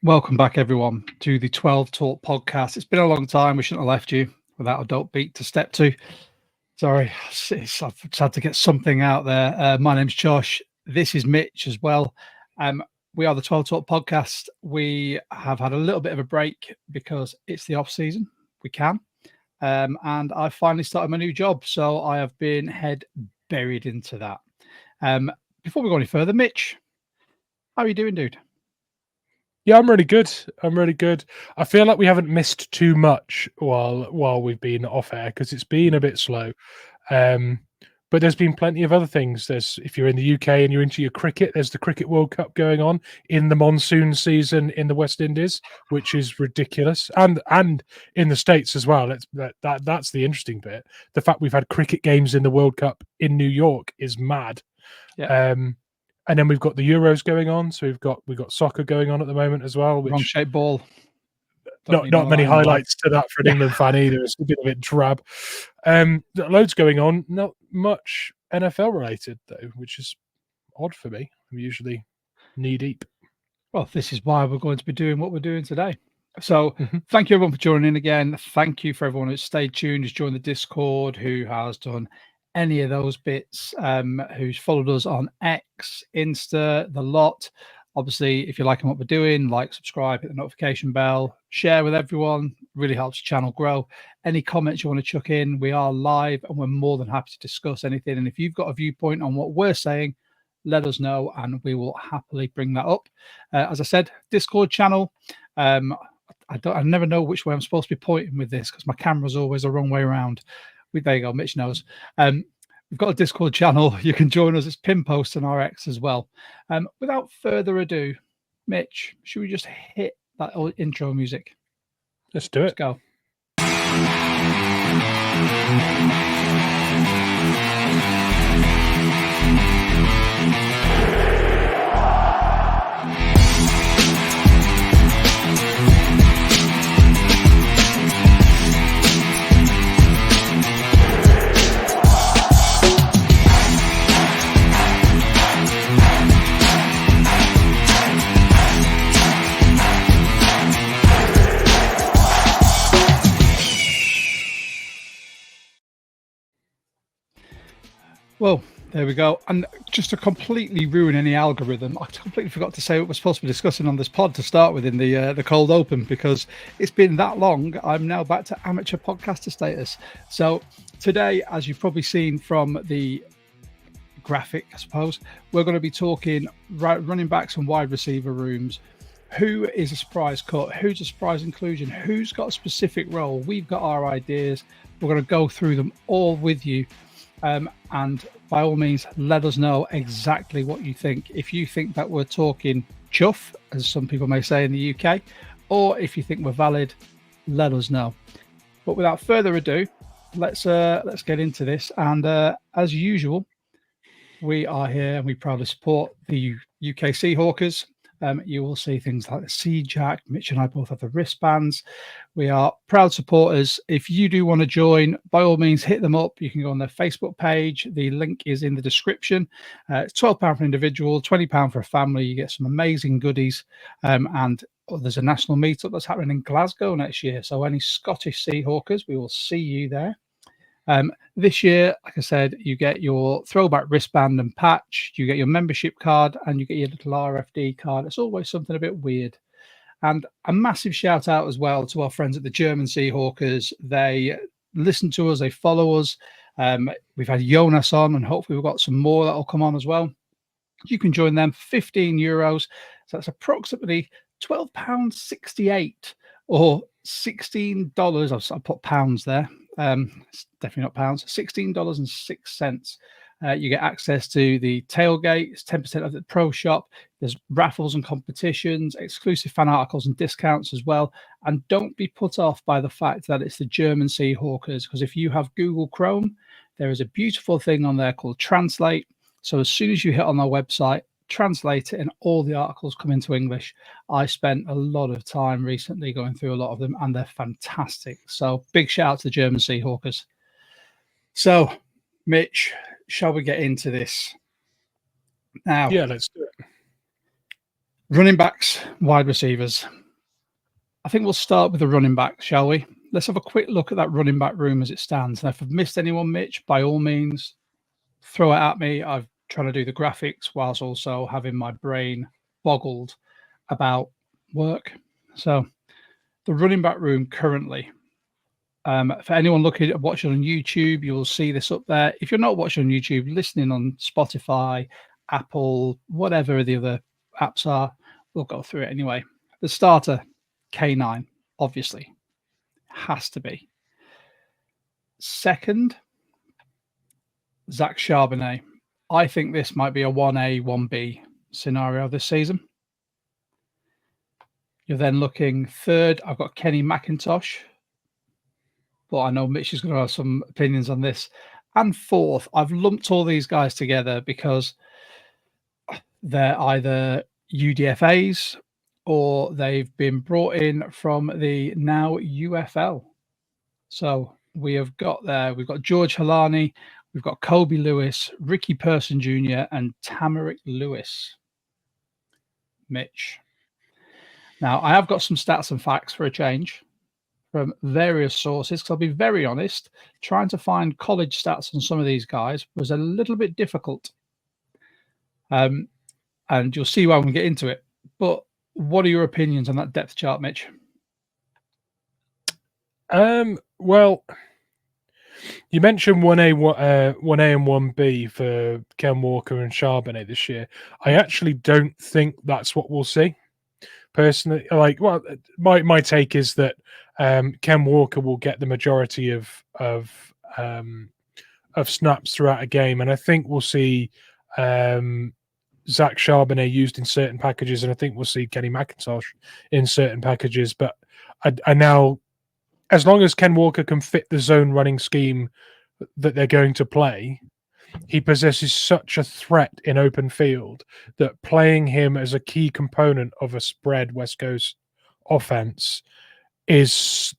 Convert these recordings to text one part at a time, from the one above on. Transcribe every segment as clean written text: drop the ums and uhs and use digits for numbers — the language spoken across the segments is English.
Welcome back, everyone, to the 12 Talk podcast. It's been a long time. We shouldn't have left you without a dope beat to step to. Sorry, I've just had to get something out there. My name's Josh. This is Mitch as well. We are the 12 Talk podcast. We have had a little bit of a break because it's the off season. We can. And I finally started my new job. So I have been head buried into that. Before we go any further, Mitch, how are you doing, dude? Yeah, I'm really good. I feel like we haven't missed too much while we've been off air because it's been a bit slow. But there's been plenty of other things. If you're in the UK and you're into your cricket, there's the Cricket World Cup going on in the monsoon season in the West Indies, which is ridiculous, and in the States as well. That's the interesting bit. The fact we've had cricket games in the World Cup in New York is mad. Yeah. And then we've got the Euros going on, so we've got soccer going on at the moment as well. Wrong shaped ball. Not many highlights to that for an England fan either. It's a bit drab. Loads going on. Not much NFL related though, which is odd for me. I'm usually knee deep. Well, this is why we're going to be doing what we're doing today. So thank you everyone for joining in again. Thank you for everyone who's stayed tuned, who's joined the Discord, who has done any of those bits, who's followed us on X, Insta, the lot. Obviously, if you're liking what we're doing, like, subscribe, hit the notification bell, share with everyone. Really helps the channel grow. Any comments you want to chuck in, we are live and we're more than happy to discuss anything. And if you've got a viewpoint on what we're saying, let us know and we will happily bring that up. As I said, Discord channel. I never know which way I'm supposed to be pointing with this because my camera's always the wrong way around. There you go, Mitch knows. We've got a Discord channel. You can join us. It's pin post on our X as well. Without further ado, Mitch, should we just hit that intro music? Let's do it. Let's go. Well, there we go. And just to completely ruin any algorithm, I completely forgot to say what we're supposed to be discussing on this pod to start with in the cold open, because it's been that long. I'm now back to amateur podcaster status. So today, as you've probably seen from the graphic, I suppose, we're going to be talking running backs and wide receiver rooms. Who is a surprise cut? Who's a surprise inclusion? Who's got a specific role? We've got our ideas. We're going to go through them all with you. And by all means, let us know exactly what you think. If you think that we're talking chuff, as some people may say in the UK, or if you think we're valid, let us know. But without further ado, let's get into this. And as usual, we are here and we proudly support the UK Seahawkers. You will see things like the Sea Jack. Mitch and I both have the wristbands. We are proud supporters. If you do want to join, by all means, hit them up. You can go on their Facebook page. The link is in the description. It's £12 for an individual, £20 for a family. You get some amazing goodies. And there's a national meetup that's happening in Glasgow next year. So any Scottish Seahawkers, we will see you there. This year, like I said, you get your throwback wristband and patch, you get your membership card, and you get your little RFD card. It's always something a bit weird. And a massive shout out as well to our friends at the German Seahawkers. They listen to us, they follow us. We've had Jonas on, and hopefully we've got some more that will come on as well. You can join them for €15. So that's approximately £12.68 or $16. I put pounds there. It's definitely not pounds. $16.06. You get access to the tailgate. It's 10% of the pro shop. There's raffles and competitions, exclusive fan articles and discounts as well. And don't be put off by the fact that it's the German Seahawkers, because if you have Google Chrome, there is a beautiful thing on there called Translate. So as soon as you hit on our website, translate it and all the articles come into English. I spent a lot of time recently going through a lot of them and they're fantastic. So big shout out to the German Seahawkers. So Mitch, shall we get into this now? Yeah, let's do it. Running backs, wide receivers. I think we'll start with the running back, shall we? Let's have a quick look at that running back room as it stands. And if I've missed anyone, Mitch, by all means, throw it at me. I've trying to do the graphics whilst also having my brain boggled about work. So the running back room currently, for anyone looking at watching on YouTube, you will see this up there. If you're not watching on YouTube, listening on Spotify, Apple, whatever the other apps are, we'll go through it anyway. The starter, K9, obviously, has to be. Second, Zach Charbonnet. I think this might be a 1A, 1B scenario this season. You're then looking third. I've got Kenny McIntosh, but I know Mitch is going to have some opinions on this. And fourth, I've lumped all these guys together because they're either UDFAs or they've been brought in from the now UFL. So we've got George Halani, we've got Kobe Lewis, Ricky Person Jr., and Tamarick Lewis. Mitch. Now, I have got some stats and facts for a change from various sources, because I'll be very honest, trying to find college stats on some of these guys was a little bit difficult. And you'll see why when we get into it. But what are your opinions on that depth chart, Mitch? Well, you mentioned 1A and 1B for Ken Walker and Charbonnet this year. I actually don't think that's what we'll see. Personally, my take is that Ken Walker will get the majority of snaps throughout a game, and I think we'll see Zach Charbonnet used in certain packages, and I think we'll see Kenny McIntosh in certain packages. But I now, as long as Ken Walker can fit the zone running scheme that they're going to play, he possesses such a threat in open field that playing him as a key component of a spread West Coast offense is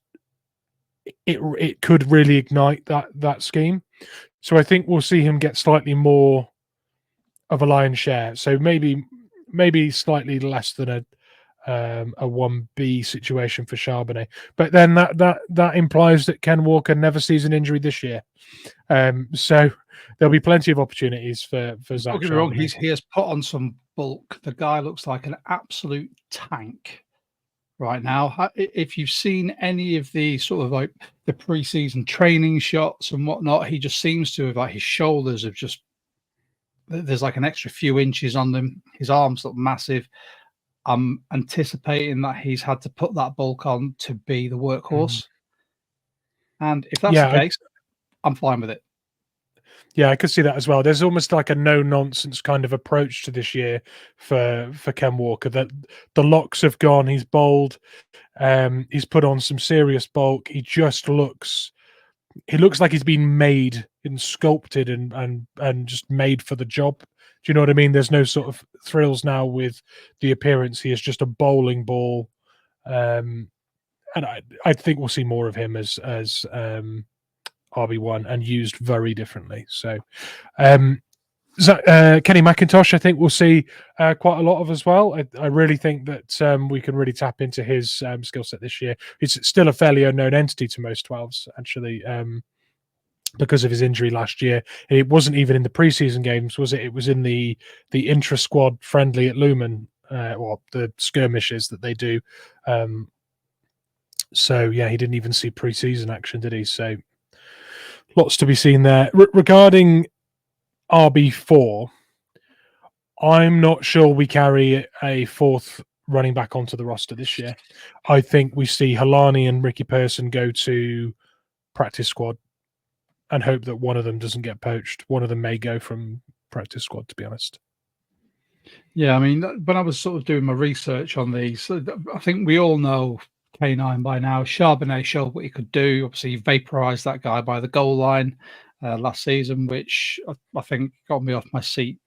it could really ignite that scheme. So I think we'll see him get slightly more of a lion's share. So maybe slightly less than a 1B situation for Charbonnet. But then that implies that Ken Walker never sees an injury this year. So there'll be plenty of opportunities for Zach. Don't get me wrong, he has put on some bulk. The guy looks like an absolute tank right now. If you've seen any of the sort of like the preseason training shots and whatnot, he just seems to have, like, his shoulders have just, there's like an extra few inches on them. His arms look massive. I'm anticipating that he's had to put that bulk on to be the workhorse. And if that's the case, I'm fine with it. Yeah, I could see that as well. There's almost like a no-nonsense kind of approach to this year for Ken Walker. That the locks have gone. He's bold. He's put on some serious bulk. He looks like he's been made and sculpted and just made for the job. Do you know what I mean? There's no sort of thrills now with the appearance. He is just a bowling ball. And I think we'll see more of him as RB1 and used very differently. So Kenny McIntosh, I think we'll see quite a lot of as well. I really think that we can really tap into his skill set this year. He's still a fairly unknown entity to most 12s, actually, because of his injury last year. And it wasn't even in the preseason games, was it? It was in the intra-squad friendly at Lumen, or the skirmishes that they do. So, yeah, he didn't even see preseason action, did he? So lots to be seen there. Regarding RB4, I'm not sure we carry a fourth running back onto the roster this year. I think we see Halani and Ricky Person go to practice squad and hope that one of them doesn't get poached. One of them may go from practice squad, to be honest. Yeah, I mean, when I was sort of doing my research on these, I think we all know K9 by now. Charbonnet showed what he could do. Obviously, he vaporized that guy by the goal line last season, which I think got me off my seat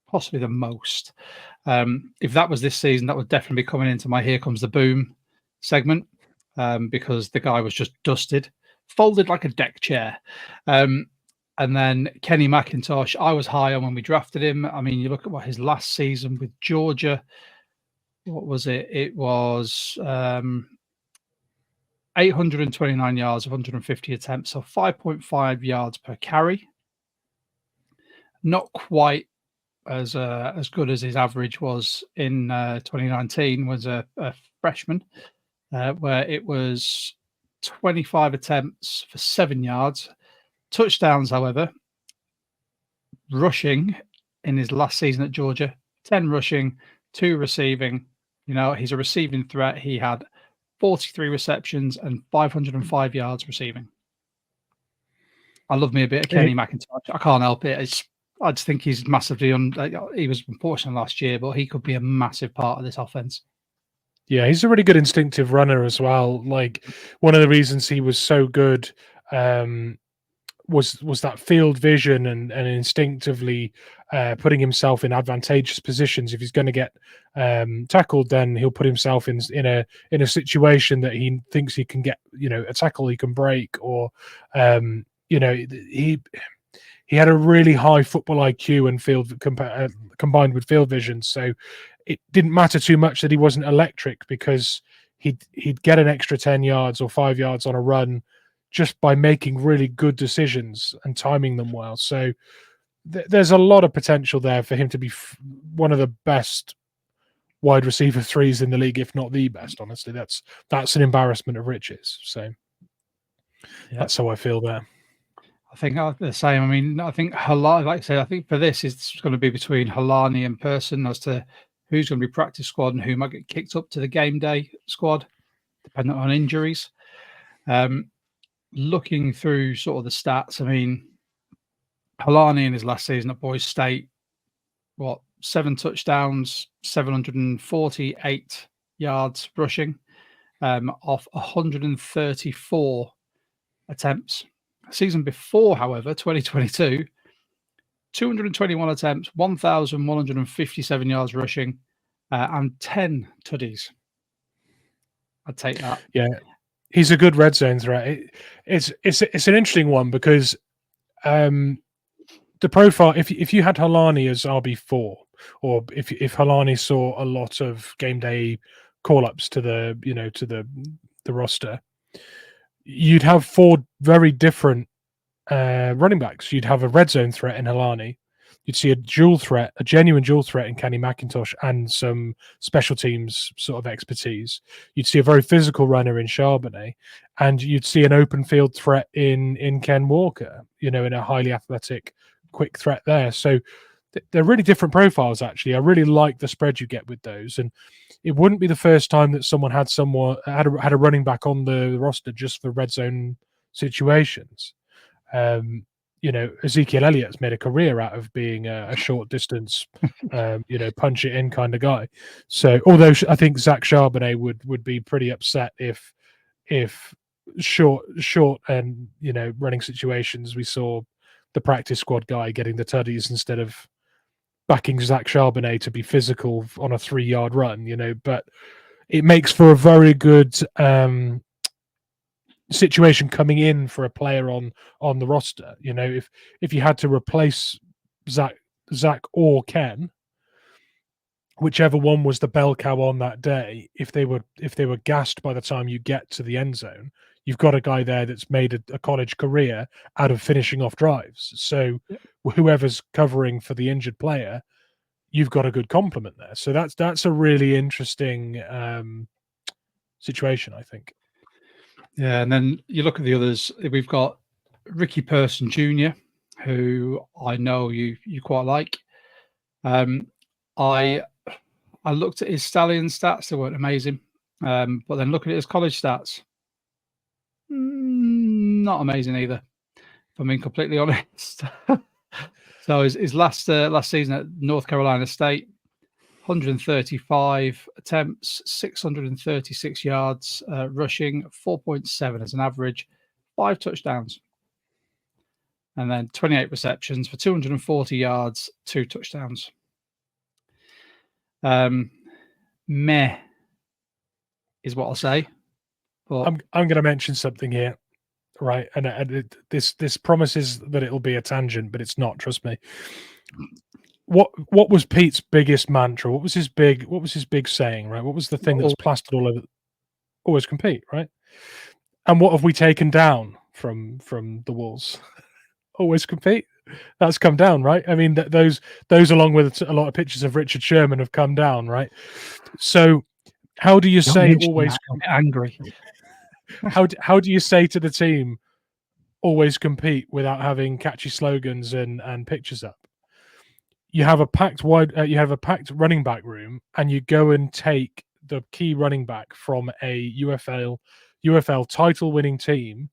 possibly the most. If that was this season, that would definitely be coming into my Here Comes the Boom segment, because the guy was just dusted, folded like a deck chair. And then Kenny McIntosh, I was high on when we drafted him. I mean, you look at what his last season with Georgia, what was it? It was 829 yards of 150 attempts, so 5.5 yards per carry. Not quite as good as his average was in 2019, was a freshman, where it was 25 attempts for 7 yards. Touchdowns, however, rushing in his last season at Georgia, 10 rushing, 2 receiving. You know, he's a receiving threat. He had 43 receptions and 505 yards receiving. I love me a bit of Kenny McIntosh. I can't help it. I just think he's massively he was unfortunate last year, but he could be a massive part of this offense. Yeah, he's a really good instinctive runner as well. Like, one of the reasons he was so good was that field vision and instinctively putting himself in advantageous positions. If he's going to get tackled, then he'll put himself in a situation that he thinks he can get, a tackle he can break, or he had a really high football IQ and field combined with field vision. So it didn't matter too much that he wasn't electric, because he'd get an extra 10 yards or 5 yards on a run just by making really good decisions and timing them well. So there's a lot of potential there for him to be one of the best wide receiver threes in the league, if not the best. Honestly, that's an embarrassment of riches. So that's how I feel there. I think the same. I mean, I think Halani, like I said, I think for this it's going to be between Halani and Person as to who's going to be practice squad and who might get kicked up to the game day squad, depending on injuries. Looking through sort of the stats, I mean, Halani in his last season at Boise State, 7 touchdowns, 748 yards rushing, off 134 attempts. Season before, however, 2022, 221 attempts, 1,157 yards rushing, and 10 tutties. I'd take that. Yeah, he's a good red zone threat. It's an interesting one, because the profile, if you had Halani as RB4, or if Halani saw a lot of game day call-ups to the roster, you'd have 4 very different running backs. You'd have a red zone threat in Halani. You'd see a genuine dual threat in Kenny McIntosh, and some special teams sort of expertise. You'd see a very physical runner in Charbonnet, and you'd see an open field threat in Ken Walker, in a highly athletic, quick threat there. So they're really different profiles, actually. I really like the spread you get with those. And it wouldn't be the first time that someone had a running back on the roster just for red zone situations. Ezekiel Elliott's made a career out of being a short distance, punch it in kind of guy. So, although I think Zach Charbonnet would be pretty upset if short and running situations, we saw the practice squad guy getting the tuddies instead of backing Zach Charbonnet to be physical on a 3-yard run. But it makes for a very good situation coming in for a player on the roster. If you had to replace Zach or Ken, whichever one was the bell cow on that day, if they were gassed by the time you get to the end zone, you've got a guy there that's made a college career out of finishing off drives. So whoever's covering for the injured player, you've got a good complement there. So that's a really interesting situation, I think. Yeah, and then you look at the others. We've got Ricky Person Jr., who I know you quite like. I looked at his stallion stats; they weren't amazing. But then looking at his college stats, not amazing either, if I'm being completely honest. So his last season at North Carolina State, 135 attempts, 636 yards rushing, 4.7 as an average, 5 touchdowns. And then 28 receptions for 240 yards, 2 touchdowns. Meh is what I'll say. But I'm going to mention something here, right? And this promises that it'll be a tangent, but it's not. Trust me. what was Pete's biggest mantra? What was his big saying, right? What was the thing that's plastered all over? Always compete, right? And what have we taken down from the walls? Always compete. That's come down, right? I mean, those along with a lot of pictures of Richard Sherman have come down, right? So how do you say always angry? How do you say to the team always compete without having catchy slogans and pictures up? You have a packed running back room, and you go and take the key running back from a UFL title winning team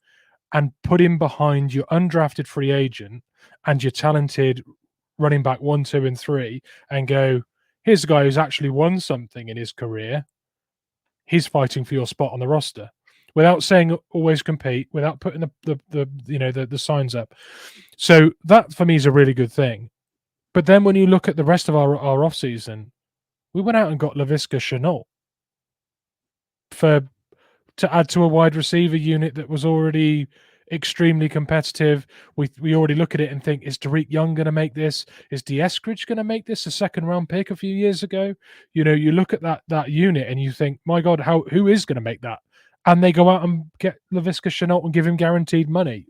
and put him behind your undrafted free agent and your talented running back 1, 2, and 3, and go, here's a guy who's actually won something in his career. He's fighting for your spot on the roster, without saying always compete, without putting the signs up. So that for me is a really good thing. But then when you look at the rest of our off season, we went out and got Laviska Shenault to add to a wide receiver unit that was already extremely competitive. We already look at it and think, is Tariq Young going to make this? Is Eskridge going to make this? A second round pick a few years ago. You look at that unit and you think, my God, who is going to make that? And they go out and get Laviska Shenault and give him guaranteed money.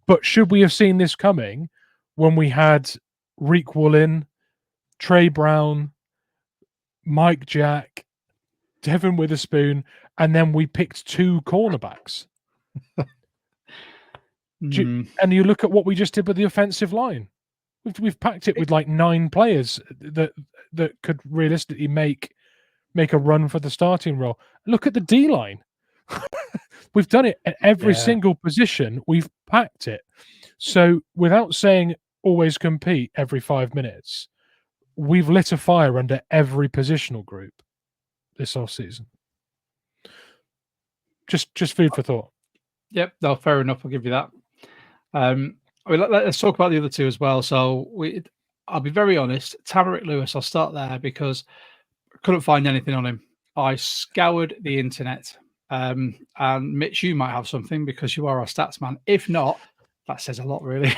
But should we have seen this coming when we had Reek Woolen, Trey Brown, Mike Jack, Devin Witherspoon, and then we picked 2 cornerbacks? And you look at what we just did with the offensive line. We've packed it with like 9 players that could realistically make a run for the starting role. Look at the D line. We've done it at every single position. We've packed it. So without saying always compete every 5 minutes, we've lit a fire under every positional group this off season. Just food for thought. Yep, no, fair enough. I'll give you that. Let's talk about the other 2 as well. So I'll be very honest. Tamarick Lewis, I'll start there because I couldn't find anything on him. I scoured the internet. And Mitch, you might have something because you are our stats man. If not, that says a lot, really.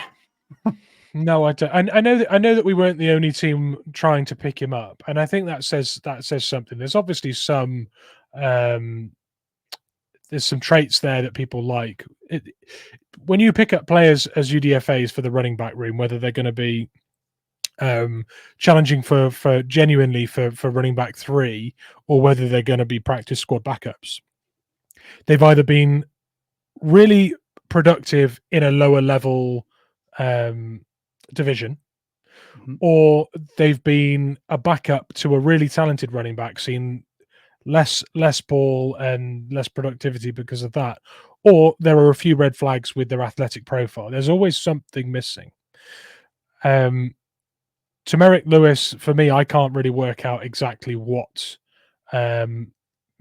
No, I don't. I know that we weren't the only team trying to pick him up, and I think that says something. There's obviously some there's some traits there that people like. When you pick up players as UDFAs for the running back room, whether they're going to be challenging for genuinely for running back 3, or whether they're going to be practice squad backups, they've either been really productive in a lower level division, or they've been a backup to a really talented running back, seen less ball and less productivity because of that, or there are a few red flags with their athletic profile. There's always something missing. Tamarick Lewis, for me, I can't really work out exactly what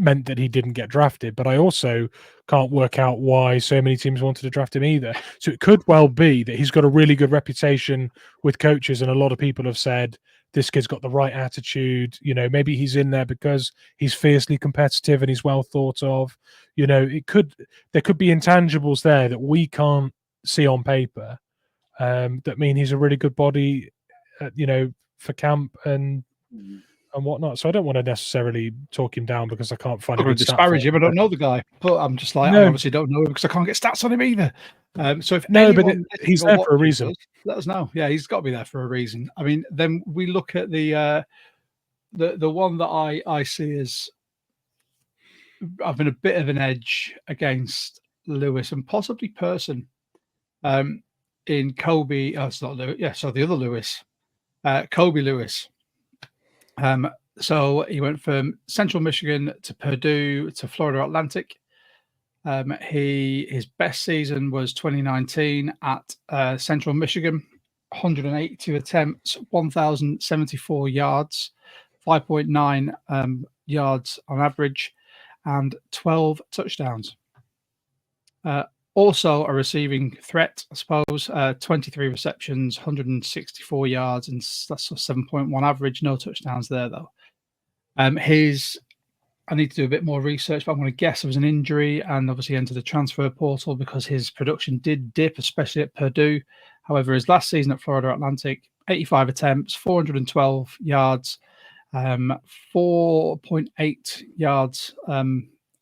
meant that he didn't get drafted, but I also can't work out why so many teams wanted to draft him either. So it could well be that he's got a really good reputation with coaches, and a lot of people have said this kid's got the right attitude. Maybe he's in there because he's fiercely competitive and he's well thought of. There could be intangibles there that we can't see on paper that mean he's a really good body, for camp and whatnot. So I don't want to necessarily talk him down because I can't find. I'm going to disparage him. I don't know the guy, but I'm just like, I obviously don't know him because I can't get stats on him either. So if he's there for a reason. Let us know. Yeah, he's got to be there for a reason. I mean, then we look at the one that I see as having a bit of an edge against Lewis and possibly Person in Kobe. Oh, it's not Lewis. Yeah, so the other Lewis, Kobe Lewis. So he went from Central Michigan to Purdue to Florida Atlantic. His best season was 2019 at Central Michigan, 182 attempts, 1,074 yards, 5.9 yards on average, and 12 touchdowns. Also a receiving threat, I suppose, 23 receptions, 164 yards, and that's a 7.1 average. No touchdowns there, though. I need to do a bit more research, but I'm going to guess it was an injury and obviously entered the transfer portal because his production did dip, especially at Purdue. However, his last season at Florida Atlantic, 85 attempts, 412 yards, 4.8 yards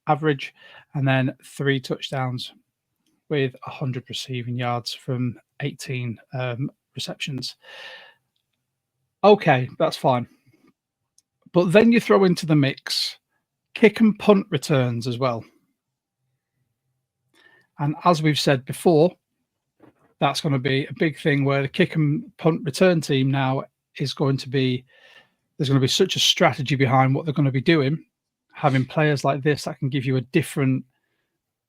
average, and then 3 touchdowns with 100 receiving yards from 18 receptions. Okay, that's fine. But then you throw into the mix kick and punt returns as well. And as we've said before, that's going to be a big thing where the kick and punt return team now is going to be, there's going to be such a strategy behind what they're going to be doing. Having players like this that can give you a different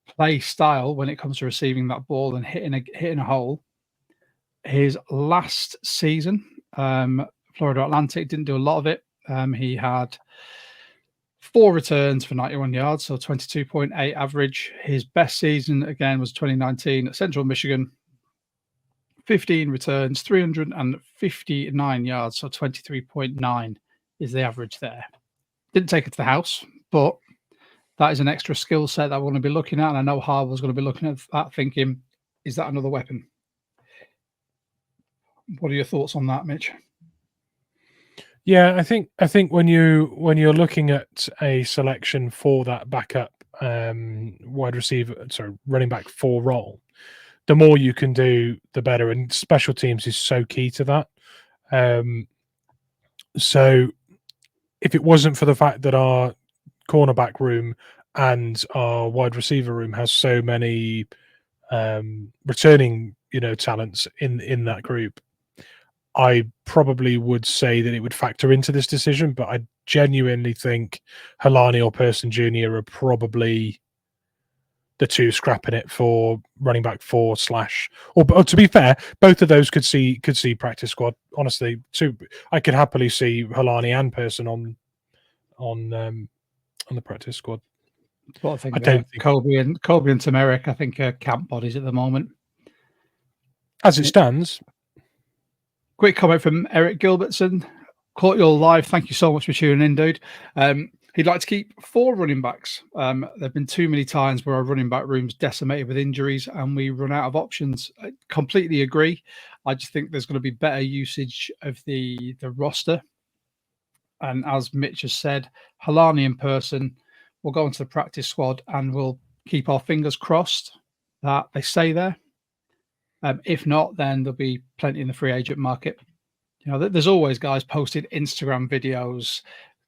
play style when it comes to receiving that ball and hitting a hole. His last season, Florida Atlantic didn't do a lot of it. He had 4 returns for 91 yards, so 22.8 average. His best season, again, was 2019 at Central Michigan. 15 returns, 359 yards, so 23.9 is the average there. Didn't take it to the house, but that is an extra skill set that we're going to be looking at, and I know Harville's going to be looking at that thinking, is that another weapon? What are your thoughts on that, Mitch? Yeah, I think when you're looking at a selection for that backup wide receiver, running back 4 role, the more you can do, the better. And special teams is so key to that. So if it wasn't for the fact that our cornerback room and our wide receiver room has so many returning, talents in that group, I probably would say that it would factor into this decision. But I genuinely think Helani or Person Jr. are probably the two scrapping it for running back 4 / or to be fair, both of those could see practice squad. Honestly, I could happily see Helani and Person on the practice squad. Well, I don't think Kobe and Tameric, I think, are camp bodies at the moment. As it stands. Quick comment from Eric Gilbertson. Caught you all live. Thank you so much for tuning in, dude. He'd like to keep 4 running backs. There have been too many times where our running back room's decimated with injuries and we run out of options. I completely agree. I just think there's going to be better usage of the roster. And as Mitch has said, Helani in Person will go into the practice squad and we'll keep our fingers crossed that they stay there. If not, then there'll be plenty in the free agent market. There's always guys posting Instagram videos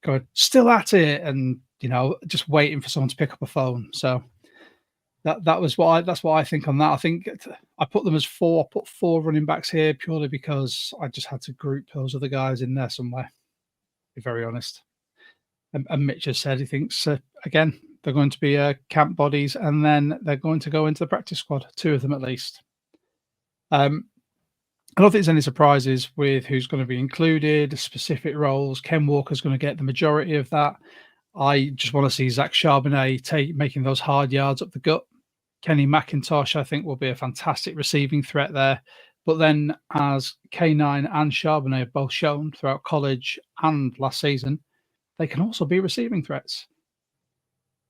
going, still at it, and, just waiting for someone to pick up a phone. So that's what I think on that. I think I put them as 4. I put 4 running backs here purely because I just had to group those other guys in there somewhere, to be very honest. And Mitch has said he thinks, again, they're going to be camp bodies and then they're going to go into the practice squad, 2 of them at least. I don't think there's any surprises with who's going to be included, specific roles. Ken Walker's going to get the majority of that. I just want to see Zach Charbonnet making those hard yards up the gut. Kenny McIntosh, I think, will be a fantastic receiving threat there. But then, as K9 and Charbonnet have both shown throughout college and last season, they can also be receiving threats.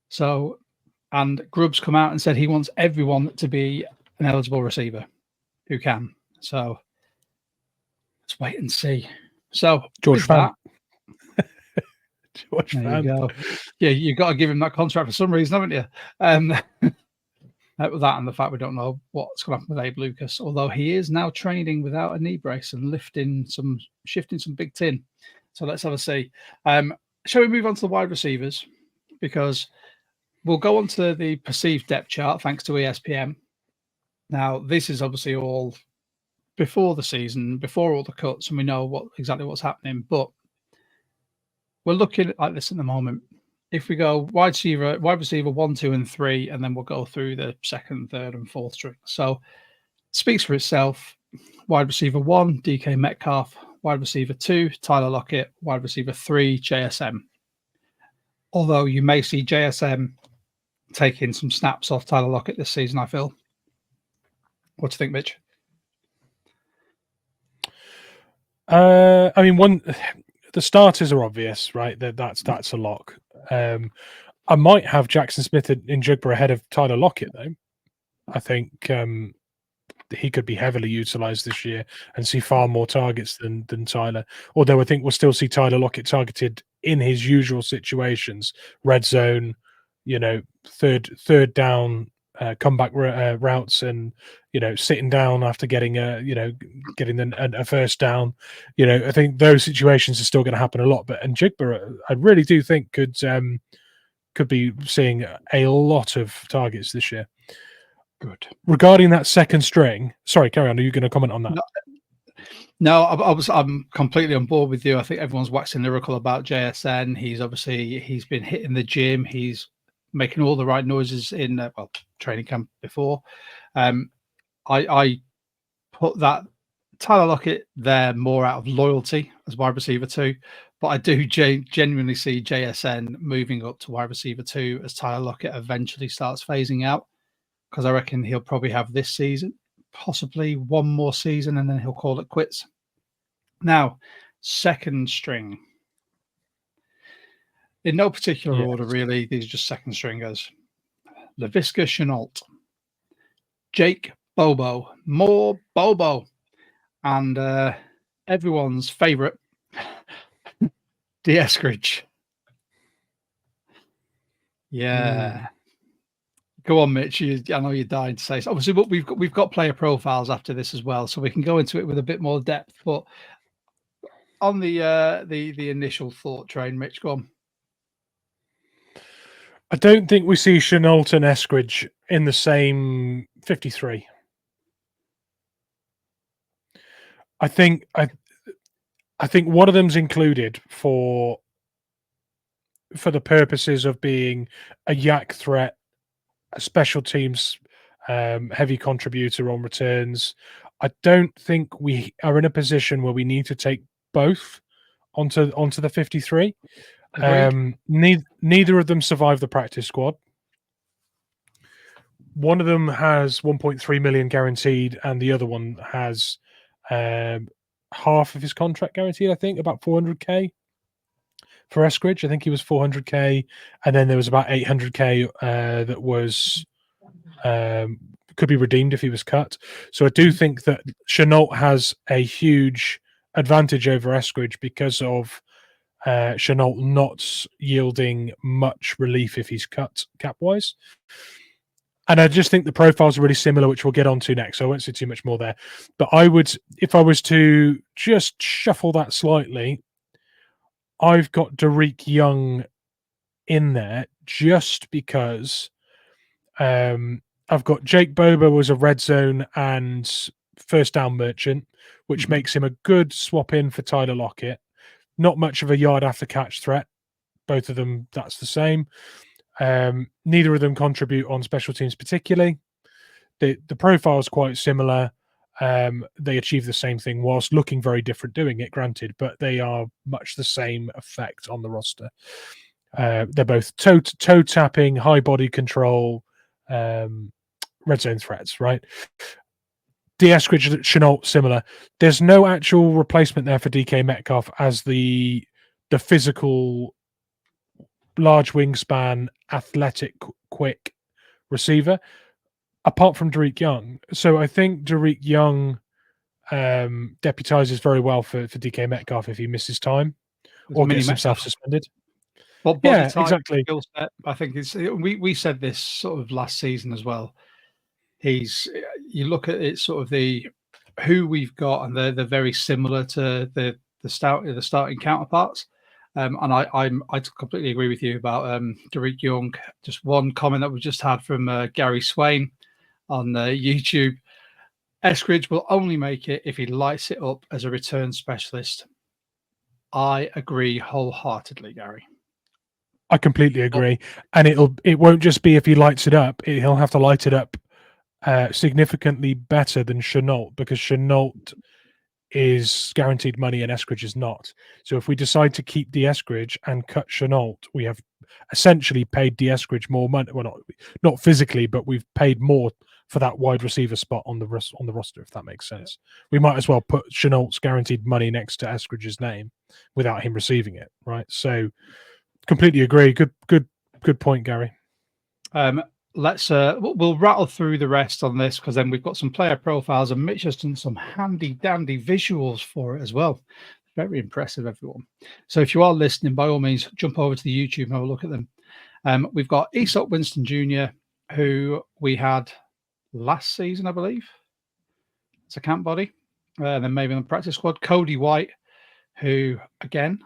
So, and Grubbs come out and said he wants everyone to be an eligible receiver who can. So let's wait and see. So George Fan. George Fan. You go. Yeah, you've got to give him that contract for some reason, haven't you? With that and the fact we don't know what's going to happen with Abe Lucas, although he is now training without a knee brace and shifting some big tin. So let's have a see. Shall we move on to the wide receivers? Because we'll go on to the perceived depth chart thanks to ESPN. Now, this is obviously all before the season, before all the cuts, and we know exactly what's happening. But we're looking at this at the moment. If we go wide receiver 1, 2, and 3, and then we'll go through the 2nd, 3rd, and 4th string. So speaks for itself. Wide receiver 1, DK Metcalf. Wide receiver 2, Tyler Lockett. Wide receiver 3, JSM. Although you may see JSM taking some snaps off Tyler Lockett this season, I feel. What do you think, Mitch? I mean, the starters are obvious, right? That's a lock. I might have Jackson Smith in Jugba ahead of Tyler Lockett, though. I think he could be heavily utilized this year and see far more targets than Tyler. Although I think we'll still see Tyler Lockett targeted in his usual situations, red zone, third down, comeback routes, and sitting down after getting a first down. I think those situations are still going to happen a lot. But Njigba, I really do think could be seeing a lot of targets this year. Good. Regarding that second string, sorry, carry on. Are you going to comment on that? No, I'm completely on board with you. I think everyone's waxing lyrical about JSN. He's been hitting the gym. He's making all the right noises in training camp before. I put that Tyler Lockett there more out of loyalty as wide receiver 2, but I do genuinely see JSN moving up to wide receiver 2 as Tyler Lockett eventually starts phasing out, because I reckon he'll probably have this season, possibly one more season, and then he'll call it quits. Now, second string. In no particular order, really. These are just second stringers. Laviska Shenault, Jake Bobo, more Bobo, and everyone's favorite, D. Eskridge. Yeah. Go on, Mitch. I know you're dying to say so. Obviously, but we've got player profiles after this as well, so we can go into it with a bit more depth. But on the initial thought train, Mitch, go on. I don't think we see Shenault and Eskridge in the same 53. I think one of them's included for the purposes of being a yak threat, a special teams heavy contributor on returns. I don't think we are in a position where we need to take both onto the 53. Neither of them survived the practice squad. One of them has 1.3 million guaranteed, and the other one has half of his contract guaranteed. I think about 400k for Eskridge. I think he was 400k, and then there was about 800k that was could be redeemed if he was cut. So I do think that Shenault has a huge advantage over Eskridge because of Shenault not yielding much relief if he's cut cap-wise. And I just think the profiles are really similar, which we'll get onto next, so I won't say too much more there. But I would, if I was to just shuffle that slightly, I've got Derek Young in there just because I've got Jake Bobo as a red zone and first down merchant, which makes him a good swap in for Tyler Lockett. Not much of a yard after catch threat. Both of them, that's the same. Neither of them contribute on special teams particularly. The profile is quite similar. They achieve the same thing whilst looking very different doing it, granted, but they are much the same effect on the roster. They're both toe tapping, high body control, red zone threats, right? D. Eskridge, Shenault, similar. There's no actual replacement there for DK Metcalf as the physical, large wingspan, athletic, quick receiver, apart from Derek Young. So I think Derek Young deputizes very well for DK Metcalf if he misses time or gets himself suspended. But yeah, exactly. Skill set, I think we said this sort of last season as well. You look at it sort of who we've got, and they're very similar to the starting counterparts. And I completely agree with you about Derek Young. Just one comment that we just had from Gary Swain on YouTube. Eskridge will only make it if he lights it up as a return specialist. I agree wholeheartedly, Gary. I completely agree. And it won't just be if he lights it up. He'll have to light it up significantly better than Shenault, because Shenault is guaranteed money and Eskridge is not. So if we decide to keep D. Eskridge and cut Shenault, we have essentially paid D. Eskridge more money. Well, not physically, but we've paid more for that wide receiver spot on the roster, if that makes sense. We might as well put Shenault's guaranteed money next to Eskridge's name without him receiving it, right? So completely agree. Good point, Gary. we'll rattle through the rest on this, because then we've got some player profiles, and Mitch has done some handy dandy visuals for it as well. Very impressive, everyone. So if you are listening, by all means, jump over to the YouTube and have a look at them. We've got Aesop Winston Jr., who we had last season, I believe. It's a camp body. And then maybe on the practice squad, Cody White, who, again,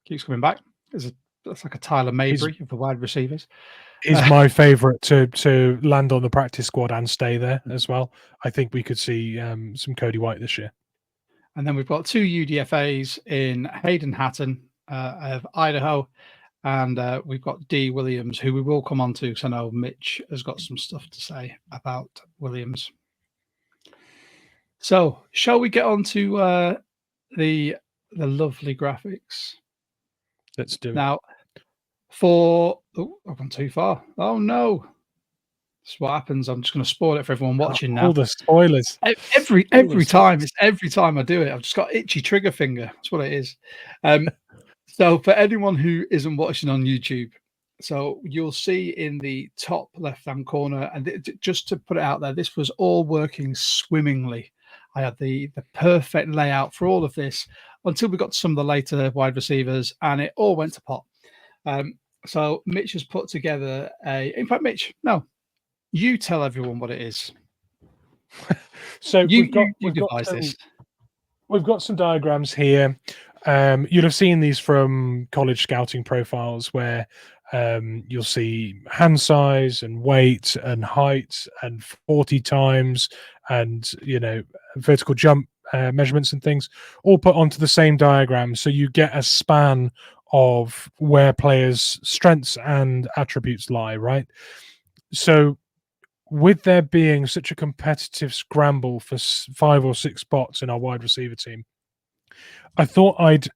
keeps coming back. That's like a Tyler Mabry of the wide receivers. Is my favourite to land on the practice squad and stay there as well. I think we could see some Cody White this year. And then we've got 2 UDFAs in Hayden Hatton of Idaho, and we've got D. Williams, who we will come on to, because I know Mitch has got some stuff to say about Williams. So, shall we get on to the lovely graphics? Let's do it. Now, I've gone too far. Oh no! That's what happens. I'm just going to spoil it for everyone watching now. All the spoilers. Every time I do it, I've just got itchy trigger finger. That's what it is. So for anyone who isn't watching on YouTube, so you'll see in the top left-hand corner, and just to put it out there, this was all working swimmingly. I had the perfect layout for all of this until we got to some of the later wide receivers, and it all went to pot. So Mitch has put together in fact, Mitch, no, you tell everyone what it is. So we've got some diagrams here. You'll have seen these from college scouting profiles, where you'll see hand size and weight and height and 40 times and vertical jump measurements and things all put onto the same diagram, so you get a span of where players' strengths and attributes lie, right? So with there being such a competitive scramble for 5 or 6 spots in our wide receiver team, I thought I'd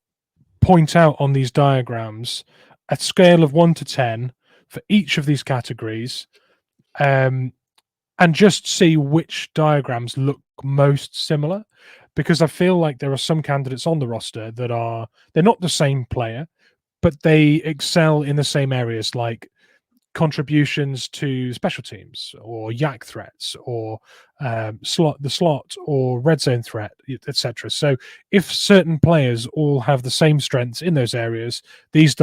point out on these diagrams a scale of 1 to 10 for each of these categories, and just see which diagrams look most similar, because I feel like there are some candidates on the roster that they're not the same player, but they excel in the same areas, like contributions to special teams or yak threats or the slot or red zone threat, etc. So if certain players all have the same strengths in those areas, these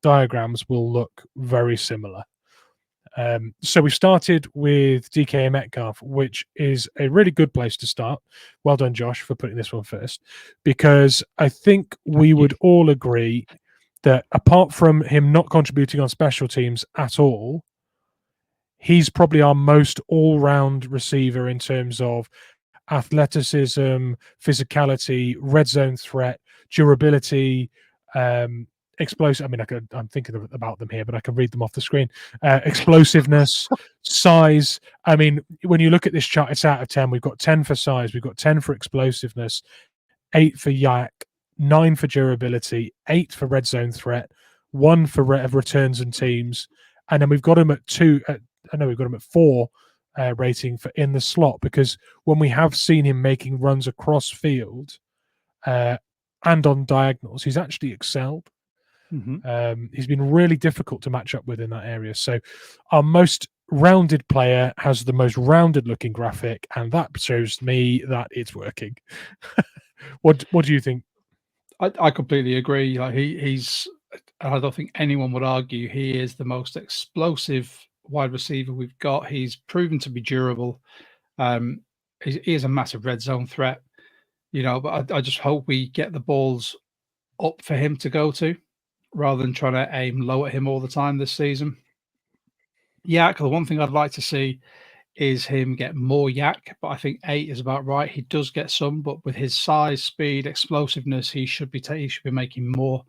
diagrams will look very similar. So we started with DK Metcalf, which is a really good place to start. Well done, Josh, for putting this one first, because I think we would all agree that apart from him not contributing on special teams at all, he's probably our most all-round receiver in terms of athleticism, physicality, red zone threat, durability, explosive. I mean, I'm thinking about them here, but I can read them off the screen. Explosiveness, size. I mean, when you look at this chart, it's out of 10. We've got 10 for size. We've got 10 for explosiveness, 8 for yak, 9 for durability, 8 for red zone threat, 1 for returns and teams, and then we've got him at 2. We've got him at 4 rating for in the slot, because when we have seen him making runs across field and on diagonals, he's actually excelled. Mm-hmm. He's been really difficult to match up with in that area. So our most rounded player has the most rounded looking graphic, and that shows me that it's working. What do you think? I completely agree. Like he's, I don't think anyone would argue he is the most explosive wide receiver we've got. He's proven to be durable. He is a massive red zone threat, but I just hope we get the balls up for him to go to, rather than trying to aim low at him all the time this season. Yak, the one thing I'd like to see is him get more yak, but I think 8 is about right. He does get some, but with his size, speed, explosiveness, he should be making more.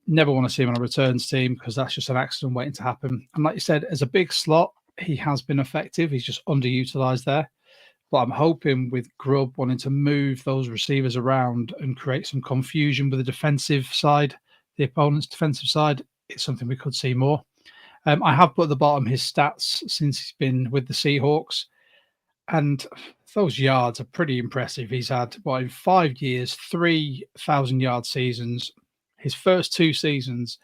Never want to see him on a returns team, because that's just an accident waiting to happen. And like you said, as a big slot, he has been effective. He's just underutilized there. But I'm hoping with Grubb wanting to move those receivers around and create some confusion with the defensive side, the opponent's defensive side, it's something we could see more. I have put at the bottom his stats since he's been with the Seahawks, and those yards are pretty impressive. He's had, in 5 years, 3,000-yard seasons. His first 2 seasons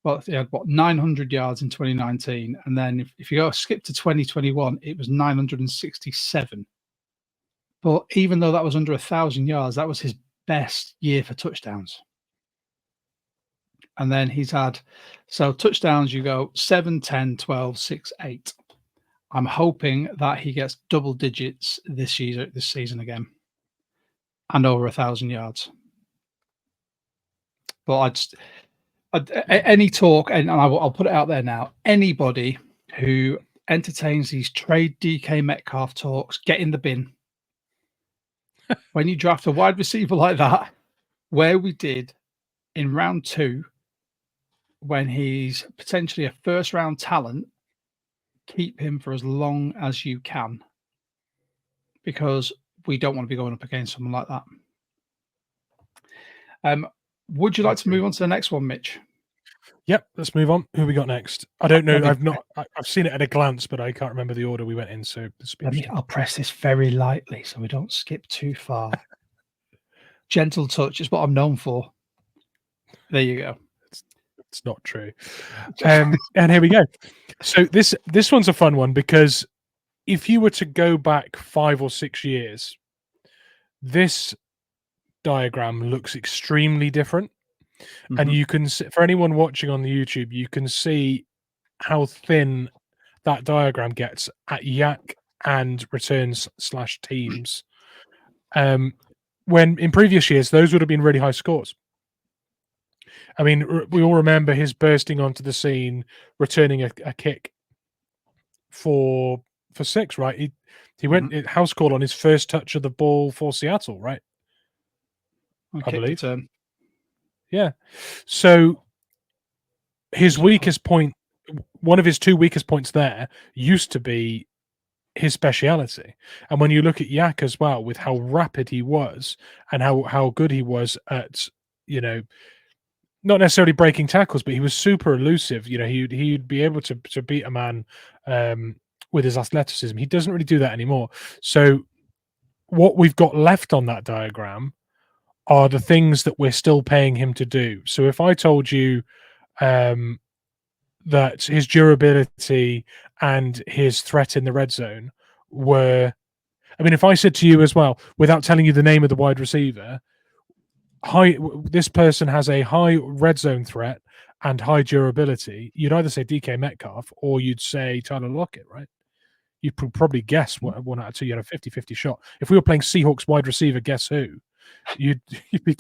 Well, he had what 900 yards in 2019, and then if you go skip to 2021, it was 967. But even though that was under 1,000 yards, that was his best year for touchdowns. And then he's had, so touchdowns, you go 7, 10, 12, 6, 8. I'm hoping that he gets double digits this season again, and over 1,000 yards. But any talk, and I'll put it out there now. Anybody who entertains these trade DK Metcalf talks, get in the bin. When you draft a wide receiver like that, where we did in round 2, when he's potentially a first round talent, keep him for as long as you can, because we don't want to be going up against someone like that. Would you like to move on to the next one, Mitch? Yep, let's move on. Who we got next? I don't know. I've seen it at a glance, but I can't remember the order we went in. So I'll press this very lightly so we don't skip too far. Gentle touch is what I'm known for. There you go. It's not true. And here we go. So this one's a fun one, because if you were to go back 5 or 6 years, this diagram looks extremely different. Mm-hmm. And you can see, for anyone watching on the YouTube, you can see how thin that diagram gets at yak and returns / teams. When in previous years, those would have been really high scores. I mean, we all remember his bursting onto the scene, returning a kick for 6, right? He went house call on his first touch of the ball for Seattle, right? I believe. Return. Yeah. So his weakest point, one of his 2 weakest points there, used to be his speciality. And when you look at Yak as well, with how rapid he was and how good he was at, not necessarily breaking tackles, but he was super elusive. He'd be able to beat a man with his athleticism. He doesn't really do that anymore. So what we've got left on that diagram are the things that we're still paying him to do. So if I told you that his durability and his threat in the red zone were, I mean, if I said to you as well, without telling you the name of the wide receiver, this person has a high red zone threat and high durability, you'd either say DK Metcalf or you'd say Tyler Lockett, right? You'd probably guess 1 out of 2. You had a 50-50 shot. If we were playing Seahawks wide receiver, guess who? You'd be.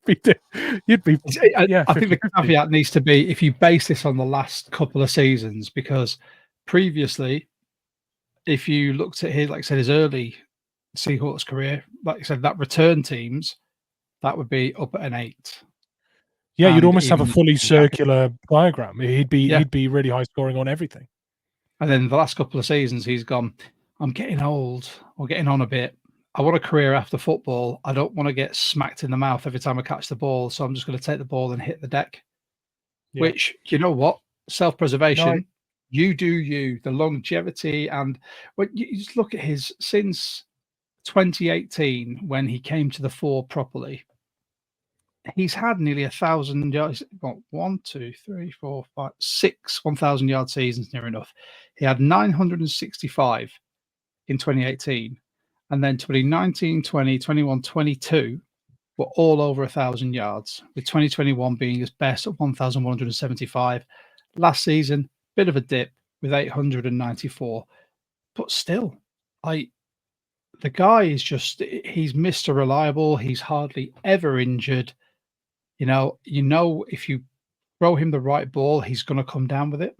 Yeah, I think the caveat needs to be, if you base this on the last couple of seasons, because previously, if you looked at his, like I said, his early Seahawks career, like I said, that return teams, that would be up at an 8. Yeah, you'd almost have a fully circular diagram. He'd be really high scoring on everything. And then the last couple of seasons, he's gone, I'm getting old or getting on a bit. I want a career after football. I don't want to get smacked in the mouth every time I catch the ball. So I'm just going to take the ball and hit the deck. Yeah. Which, you know what? Self-preservation. No, you do you. The longevity. And when you just look at his, since 2018, when he came to the fore properly, he's had nearly 1,000 yards. Well, 1, 2, 3, 4, 5, 6 1,000-yard seasons, near enough. He had 965 in 2018. And then 2019, 20, 21, 22 were all over 1,000 yards, with 2021 being his best at 1,175. Last season, bit of a dip with 894. But still, the guy is just, he's Mr. Reliable. He's hardly ever injured. If you throw him the right ball, he's going to come down with it.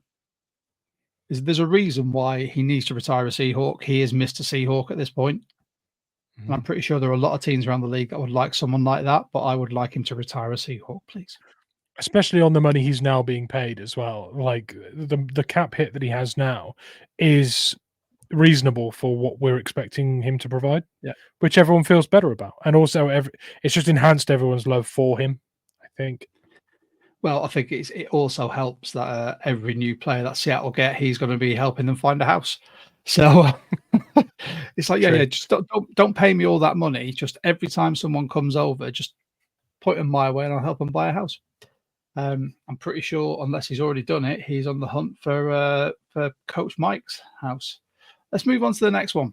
There's a reason why he needs to retire a Seahawk. He is Mr. Seahawk at this point. And I'm pretty sure there are a lot of teams around the league that would like someone like that, but I would like him to retire a Seahawk, please. Especially on the money he's now being paid as well. Like the cap hit that he has now is reasonable for what we're expecting him to provide, which everyone feels better about. And also, it's just enhanced everyone's love for him, I think. Well, I think it also helps that every new player that Seattle get, he's going to be helping them find a house. So it's like, just don't pay me all that money. Just every time someone comes over, just point them my way and I'll help them buy a house. I'm pretty sure, unless he's already done it, he's on the hunt for Coach Mike's house. Let's move on to the next one.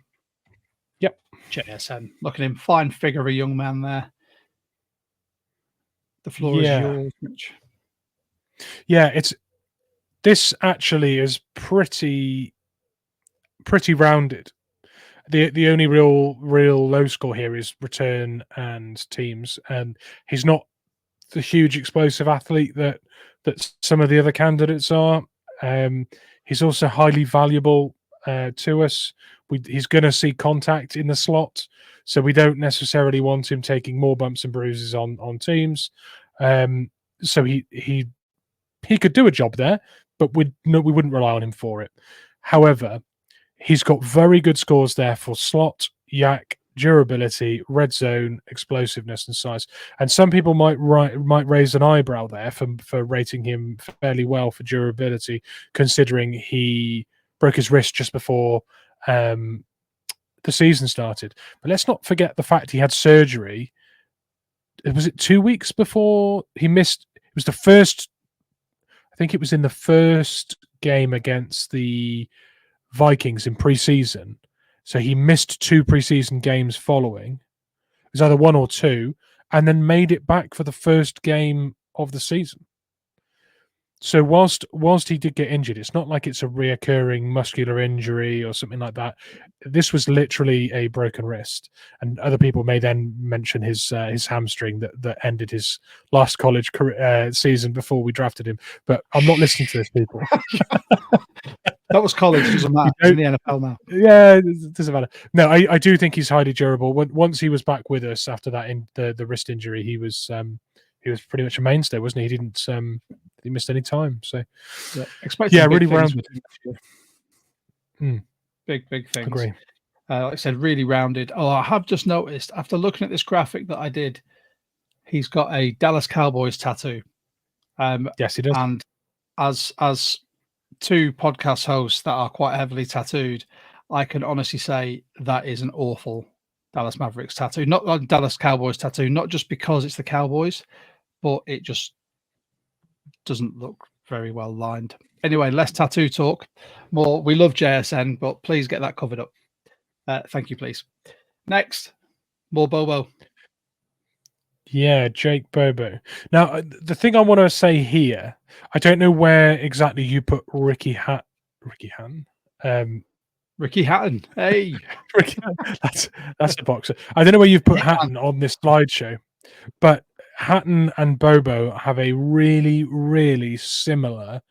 Yep. JSN. Look at him. Fine figure of a young man there. The floor is yours, Mitch. Yeah, this actually is pretty rounded. The only real low score here is return and teams, and he's not the huge explosive athlete that some of the other candidates are. He's also highly valuable to us. He's going to see contact in the slot, so we don't necessarily want him taking more bumps and bruises on teams. So he could do a job there, but we wouldn't rely on him for it. However, he's got very good scores there for slot, yak, durability, red zone, explosiveness, and size. And some people might raise an eyebrow there for rating him fairly well for durability, considering he broke his wrist just before the season started. But let's not forget the fact he had surgery. Was it 2 weeks before he missed? It was the first. I think it was in the first game against the Vikings in preseason. So he missed 2 preseason games following. It was either 1 or 2, and then made it back for the first game of the season. So whilst he did get injured, it's not like it's a reoccurring muscular injury or something like that. This was literally a broken wrist, and other people may then mention his hamstring that ended his last college career, season before we drafted him. But I'm not listening to this, people. That was college, doesn't matter. He's in the NFL now. Yeah, it doesn't matter. No, I do think he's highly durable. Once he was back with us after that the wrist injury, he was pretty much a mainstay, wasn't he? He didn't he missed any time. So really rounded. Big things. Agree. Like I said, really rounded. Oh, I have just noticed after looking at this graphic that I did, he's got a Dallas Cowboys tattoo. Yes, he does. And as 2 podcast hosts that are quite heavily tattooed, I can honestly say that is an awful Dallas Mavericks tattoo, not a Dallas Cowboys tattoo, not just because it's the Cowboys, but it just doesn't look very well lined. Anyway, less tattoo talk. More, we love JSN, but please get that covered up. Thank you, please. Next, more Bobo. Yeah, Jake Bobo. Now, the thing I want to say here, I don't know where exactly you put Ricky Hatton. Ricky Hatton. Hey. Ricky Hatton. That's a boxer. I don't know where you've put Hatton on this slideshow, but Hatton and Bobo have a really, really similar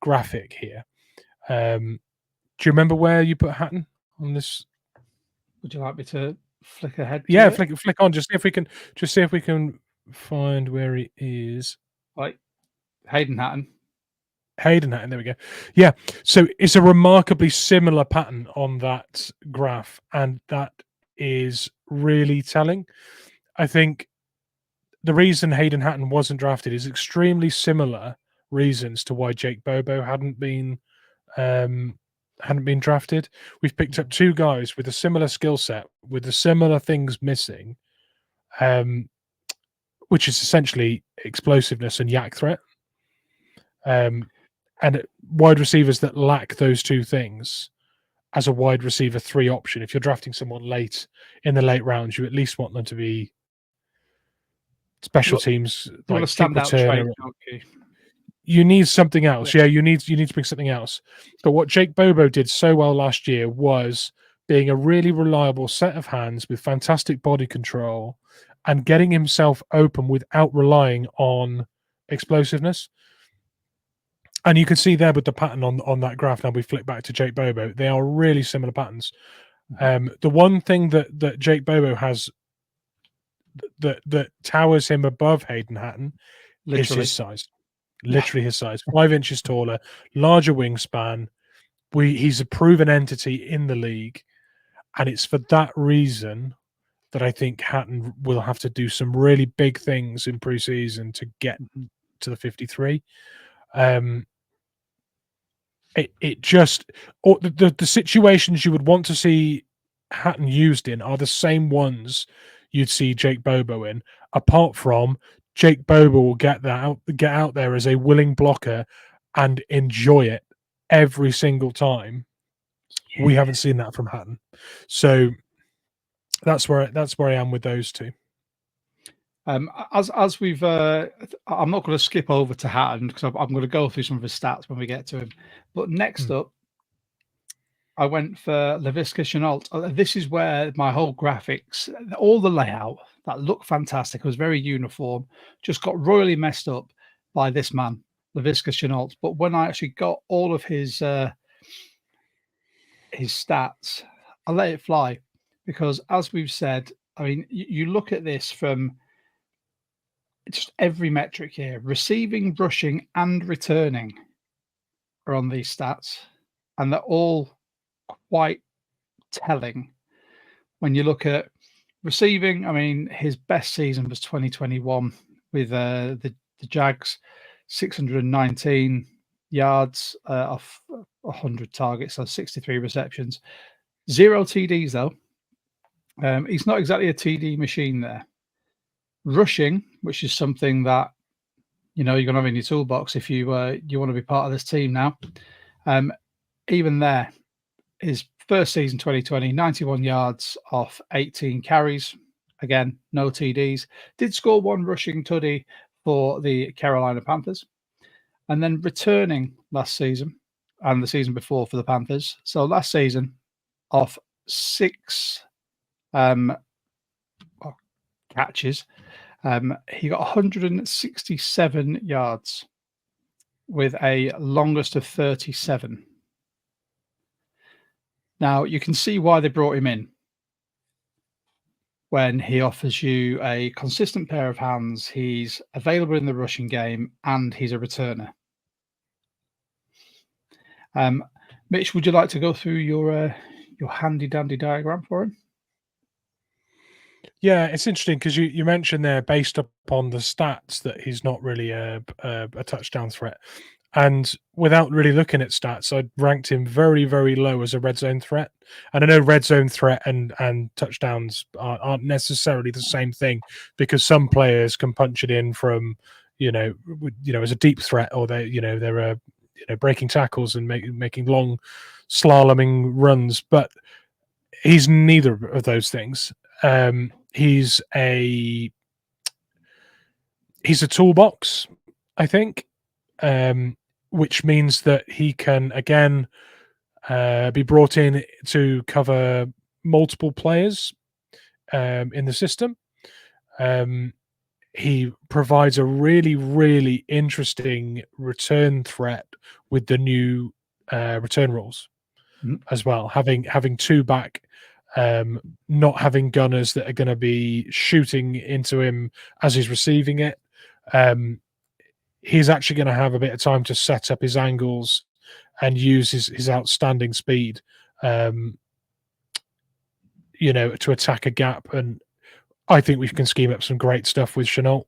graphic here. Do you remember where you put Hatton on this? Would you like me to flick ahead? Yeah, flick on. Just see if we can find where he is. Right, Hayden Hatton. There we go. Yeah, so it's a remarkably similar pattern on that graph, and that is really telling. I think the reason Hayden Hatton wasn't drafted is extremely similar reasons to why Jake Bobo hadn't been drafted. We've picked up 2 guys with a similar skill set, with the similar things missing, which is essentially explosiveness and yak threat. And wide receivers that lack those 2 things as a wide receiver 3 option. If you're drafting someone late in the late rounds, you at least want them to be special teams, like kick returner. You need something else. Yeah, you need to bring something else. But what Jake Bobo did so well last year was being a really reliable set of hands with fantastic body control and getting himself open without relying on explosiveness. And you can see there with the pattern on that graph. Now we flip back to Jake Bobo. They are really similar patterns. The one thing that Jake Bobo has that towers him above Hayden Hatton is his size. Literally his size. 5 inches taller, larger wingspan. He's a proven entity in the league. And it's for that reason that I think Hatton will have to do some really big things in preseason to get to the 53. The situations you would want to see Hatton used in are the same ones you'd see Jake Bobo in, apart from Jake Boba will get out there as a willing blocker and enjoy it every single time. Yeah. We haven't seen that from Hatton, so that's where I am with those two. As we've, I'm not going to skip over to Hatton because I'm going to go through some of his stats when we get to him. But next up, I went for Laviska Shenault. This is where my whole graphics, all the layout that looked fantastic, was very uniform, just got royally messed up by this man, Laviska Shenault. But when I actually got all of his stats, I let it fly because, as we've said, I mean, you look at this from just every metric here: receiving, rushing, and returning are on these stats, and they're all quite telling. When you look at receiving, I mean, his best season was 2021 with the Jags, 619 yards off 100 targets, so 63 receptions, 0 TDs though. He's not exactly a TD machine there. Rushing, which is something that you're going to have in your toolbox if you want to be part of this team now. Even there, his first season, 2020, 91 yards off 18 carries. Again, no TDs. Did score one rushing tutty for the Carolina Panthers. And then returning last season and the season before for the Panthers. So last season, off 6 catches, he got 167 yards with a longest of 37. Now, you can see why they brought him in. When he offers you a consistent pair of hands, he's available in the rushing game, and he's a returner. Mitch, would you like to go through your handy-dandy diagram for him? Yeah, it's interesting because you mentioned there, based upon the stats, that he's not really a touchdown threat. And without really looking at stats, I'd ranked him very, very low as a red zone threat. And I know red zone threat and touchdowns aren't necessarily the same thing, because some players can punch it in from, as a deep threat, or they're breaking tackles and making long slaloming runs. But he's neither of those things. He's a toolbox, I think. Which means that he can, again, be brought in to cover multiple players in the system. He provides a really, really interesting return threat with the new return rules as well. Having two back, not having gunners that are going to be shooting into him as he's receiving it. He's actually going to have a bit of time to set up his angles and use his outstanding speed, to attack a gap. And I think we can scheme up some great stuff with Shenault.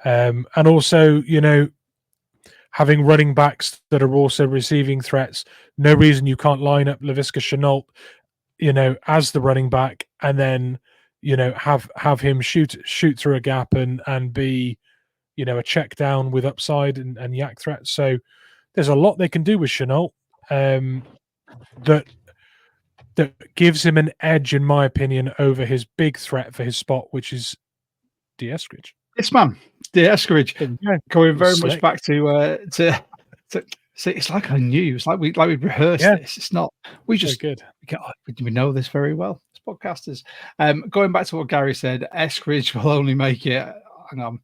And also, having running backs that are also receiving threats. No reason you can't line up Laviska Shenault, as the running back, and then, have him shoot through a gap and be, a check down with upside and yak threat. So there's a lot they can do with Shenault that gives him an edge, in my opinion, over his big threat for his spot, which is D. Eskridge. Yes, ma'am. D. Eskridge. Yeah, Going very much back to see, it's like I knew. It's like we'd rehearsed this. It's not. We just good. We know this very well as podcasters. Going back to what Gary said, Eskridge will only make it. Hang on.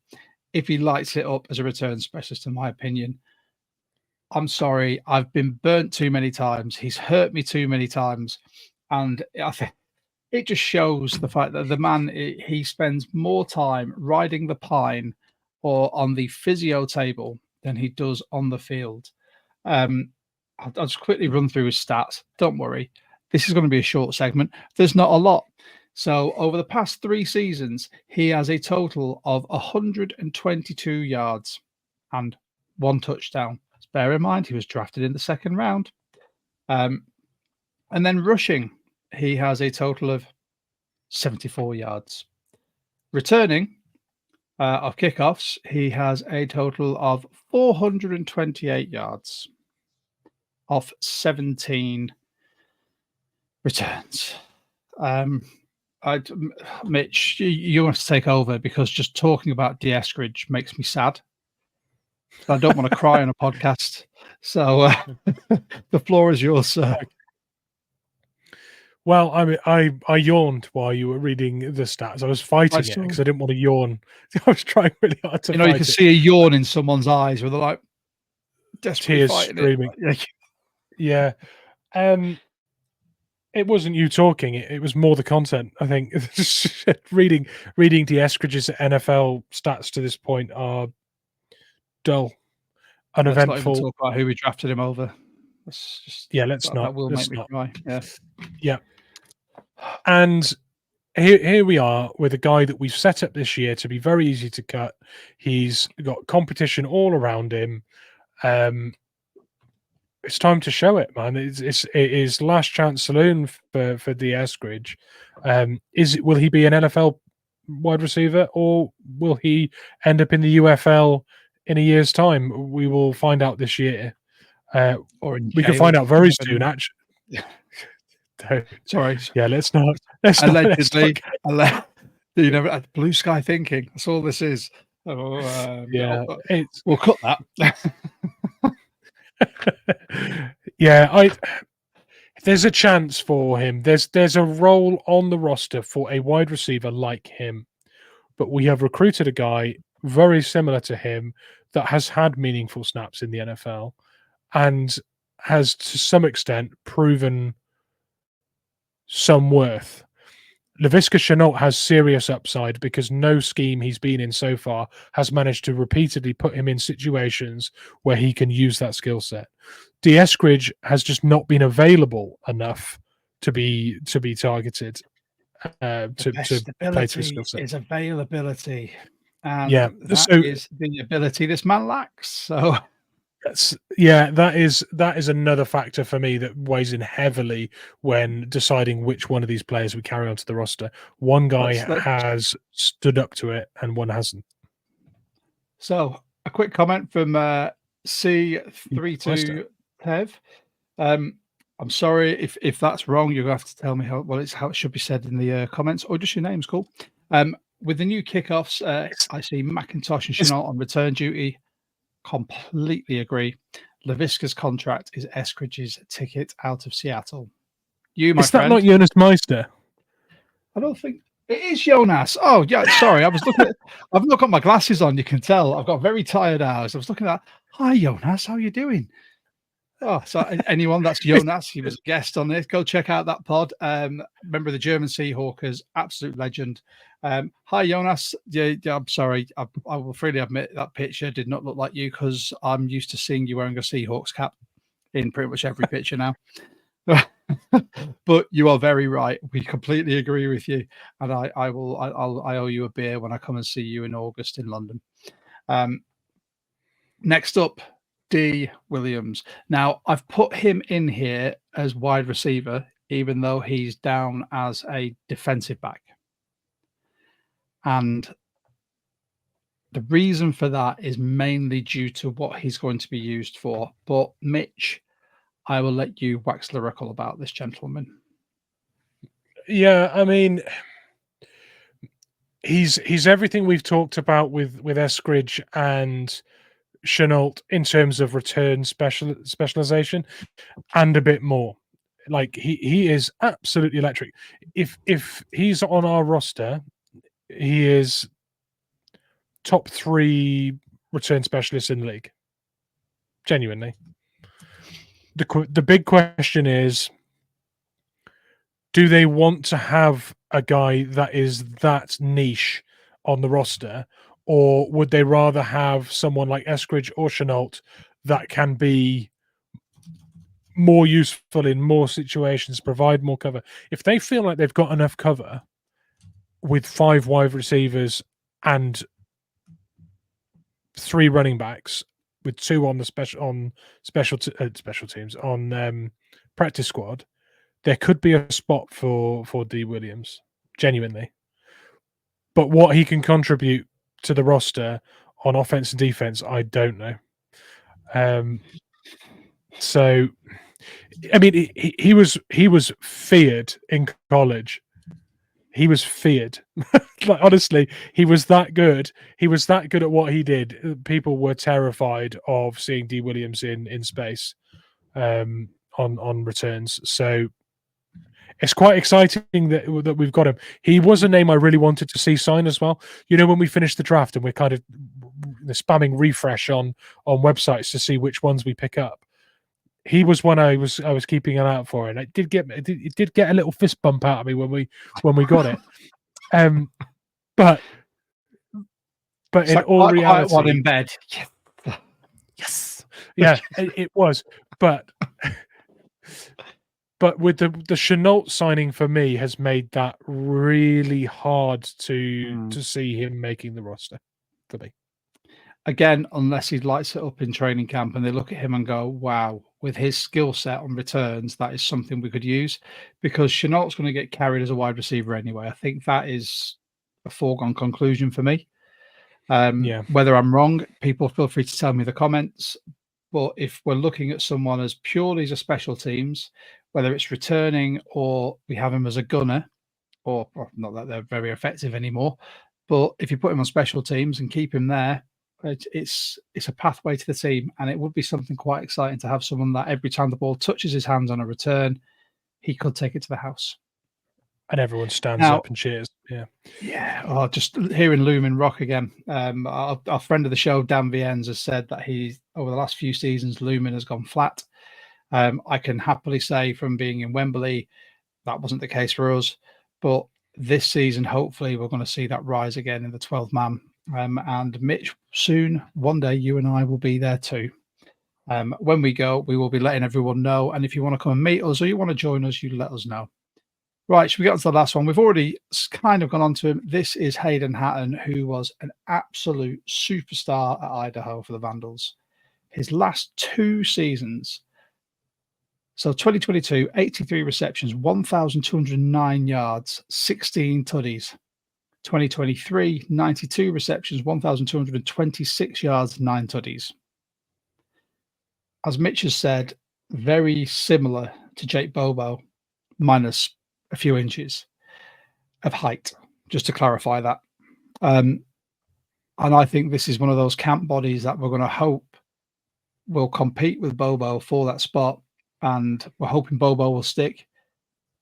If he lights it up as a return specialist, in my opinion. I'm sorry, I've been burnt too many times. He's hurt me too many times. And I think it just shows the fact that the man, he spends more time riding the pine or on the physio table than he does on the field. I'll just quickly run through his stats. Don't worry. This is going to be a short segment. There's not a lot. So over the past 3 seasons, he has a total of 122 yards and 1 touchdown. Bear in mind, he was drafted in the 2nd round. And then rushing, he has a total of 74 yards. Returning, of kickoffs, he has a total of 428 yards off 17 returns. Mitch, you want to take over because just talking about D. Eskridge makes me sad. I don't want to cry on a podcast. So the floor is yours, sir. Well, I yawned while you were reading the stats. I was fighting it because I didn't want to yawn. I was trying really hard to. You can see a yawn in someone's eyes where they're like desperately tears fighting streaming. it. Yeah. It wasn't you talking. It was more the content. I think reading D. Eskridge's NFL stats to this point are dull, uneventful. Let's not even talk about who we drafted him over. Let's not. That will make me cry. Yeah. And here we are with a guy that we've set up this year to be very easy to cut. He's got competition all around him. It's time to show it, man. It is last chance saloon for D. Eskridge. Will he be an NFL wide receiver, or will he end up in the UFL in a year's time? We will find out this year. Or we can find out very soon, actually. Sorry. Yeah, let's not. Allegedly, blue sky thinking. That's all this is. We'll cut that. Yeah, there's a chance for him. There's a role on the roster for a wide receiver like him, but we have recruited a guy very similar to him that has had meaningful snaps in the NFL and has to some extent proven some worth. Laviska Shenault has serious upside because no scheme he's been in so far has managed to repeatedly put him in situations where he can use that skill set. D. Eskridge has just not been available enough to be targeted to play to skill set. Is availability, and that is the ability this man lacks. So. That is another factor for me that weighs in heavily when deciding which one of these players we carry onto the roster. One guy has stood up to it and one hasn't. So a quick comment from C32 Tev. I'm sorry if that's wrong. You're going to have to tell me how it should be said in the comments, or just your name's cool. With the new kickoffs, I see McIntosh and Shenault on return duty. Completely agree. Laviska's contract is Eskridge's ticket out of Seattle. My friend. That not Jonas Meister? I don't think it is Jonas. Oh yeah, sorry. I've not got my glasses on. You can tell I've got very tired eyes. I was looking at. Hi Jonas, how you doing? Oh, so anyone that's Jonas, he was a guest on this. Go check out that pod. Member of the German Seahawkers, absolute legend. Hi Jonas. Yeah, I'm sorry. I will freely admit that picture did not look like you because I'm used to seeing you wearing a Seahawks cap in pretty much every picture now. But you are very right. We completely agree with you, and I owe you a beer when I come and see you in August in London. Next up, D. Williams. Now, I've put him in here as wide receiver, even though he's down as a defensive back. And the reason for that is mainly due to what he's going to be used for. But Mitch, I will let you wax lyrical about this gentleman. Yeah, I mean, he's everything we've talked about with Eskridge and Shenault in terms of return specialization and a bit more. Like he is absolutely electric. If he's on our roster, he is top 3 return specialists in the league. Genuinely. The big question is, do they want to have a guy that is that niche on the roster, or would they rather have someone like Eskridge or Shenault that can be more useful in more situations, provide more cover? If they feel like they've got enough cover with 5 wide receivers and 3 running backs, with 2 on the special teams on practice squad, there could be a spot for D. Williams, genuinely. But what he can contribute to the roster on offense and defense, I don't know. So, I mean, he was feared in college. He was feared. Like, honestly, he was that good. He was that good at what he did. People were terrified of seeing D. Williams in space on returns. So it's quite exciting that we've got him. He was a name I really wanted to see sign as well. You know, when we finished the draft and we're kind of spamming refresh on websites to see which ones we pick up. He was one I was keeping an eye out for, and it did get a little fist bump out of me when we got it. But in all reality, one in bed. Yes, yeah, it was. But with the Chenault signing for me has made that really hard to see him making the roster for me. Again, unless he lights it up in training camp and they look at him and go, wow, with his skill set on returns, that is something we could use, because Chenault's going to get carried as a wide receiver anyway. I think that is a foregone conclusion for me. Whether I'm wrong, people feel free to tell me in the comments. But if we're looking at someone as purely as a special teams, whether it's returning or we have him as a gunner, or not that they're very effective anymore, but if you put him on special teams and keep him there, it's a pathway to the team, and it would be something quite exciting to have someone that every time the ball touches his hands on a return, he could take it to the house. And everyone stands up and cheers. Yeah. Oh, just hearing Lumen rock again. Our friend of the show, Dan Viennes, has said that over the last few seasons, Lumen has gone flat. I can happily say from being in Wembley, that wasn't the case for us. But this season, hopefully, we're going to see that rise again in the 12th man. And Mitch, soon, one day, you and I will be there too. When we go, we will be letting everyone know. And if you want to come and meet us or you want to join us, you let us know. Right, should we get on to the last one? We've already kind of gone on to him. This is Hayden Hatton, who was an absolute superstar at Idaho for the Vandals. His last 2 seasons. So 2022, 83 receptions, 1,209 yards, 16 tutties. 2023, 92 receptions, 1,226 yards, 9 tutties. As Mitch has said, very similar to Jake Bobo, minus a few inches of height, just to clarify that. And I think this is one of those camp bodies that we're going to hope will compete with Bobo for that spot. And we're hoping Bobo will stick,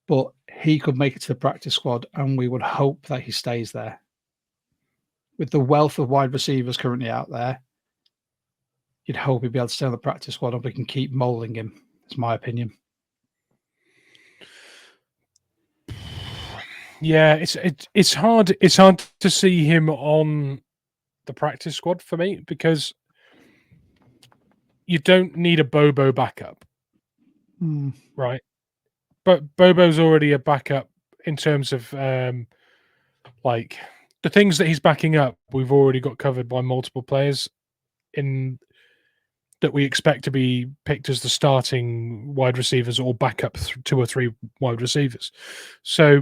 but he could make it to the practice squad, and we would hope that he stays there. With the wealth of wide receivers currently out there, you'd hope he'd be able to stay on the practice squad and we can keep molding him. That's my opinion. Yeah, it's hard to see him on the practice squad for me, because you don't need a Bobo backup, right? But Bobo's already a backup in terms of like the things that he's backing up. We've already got covered by multiple players in that we expect to be picked as the starting wide receivers or backup 2 or 3 wide receivers. So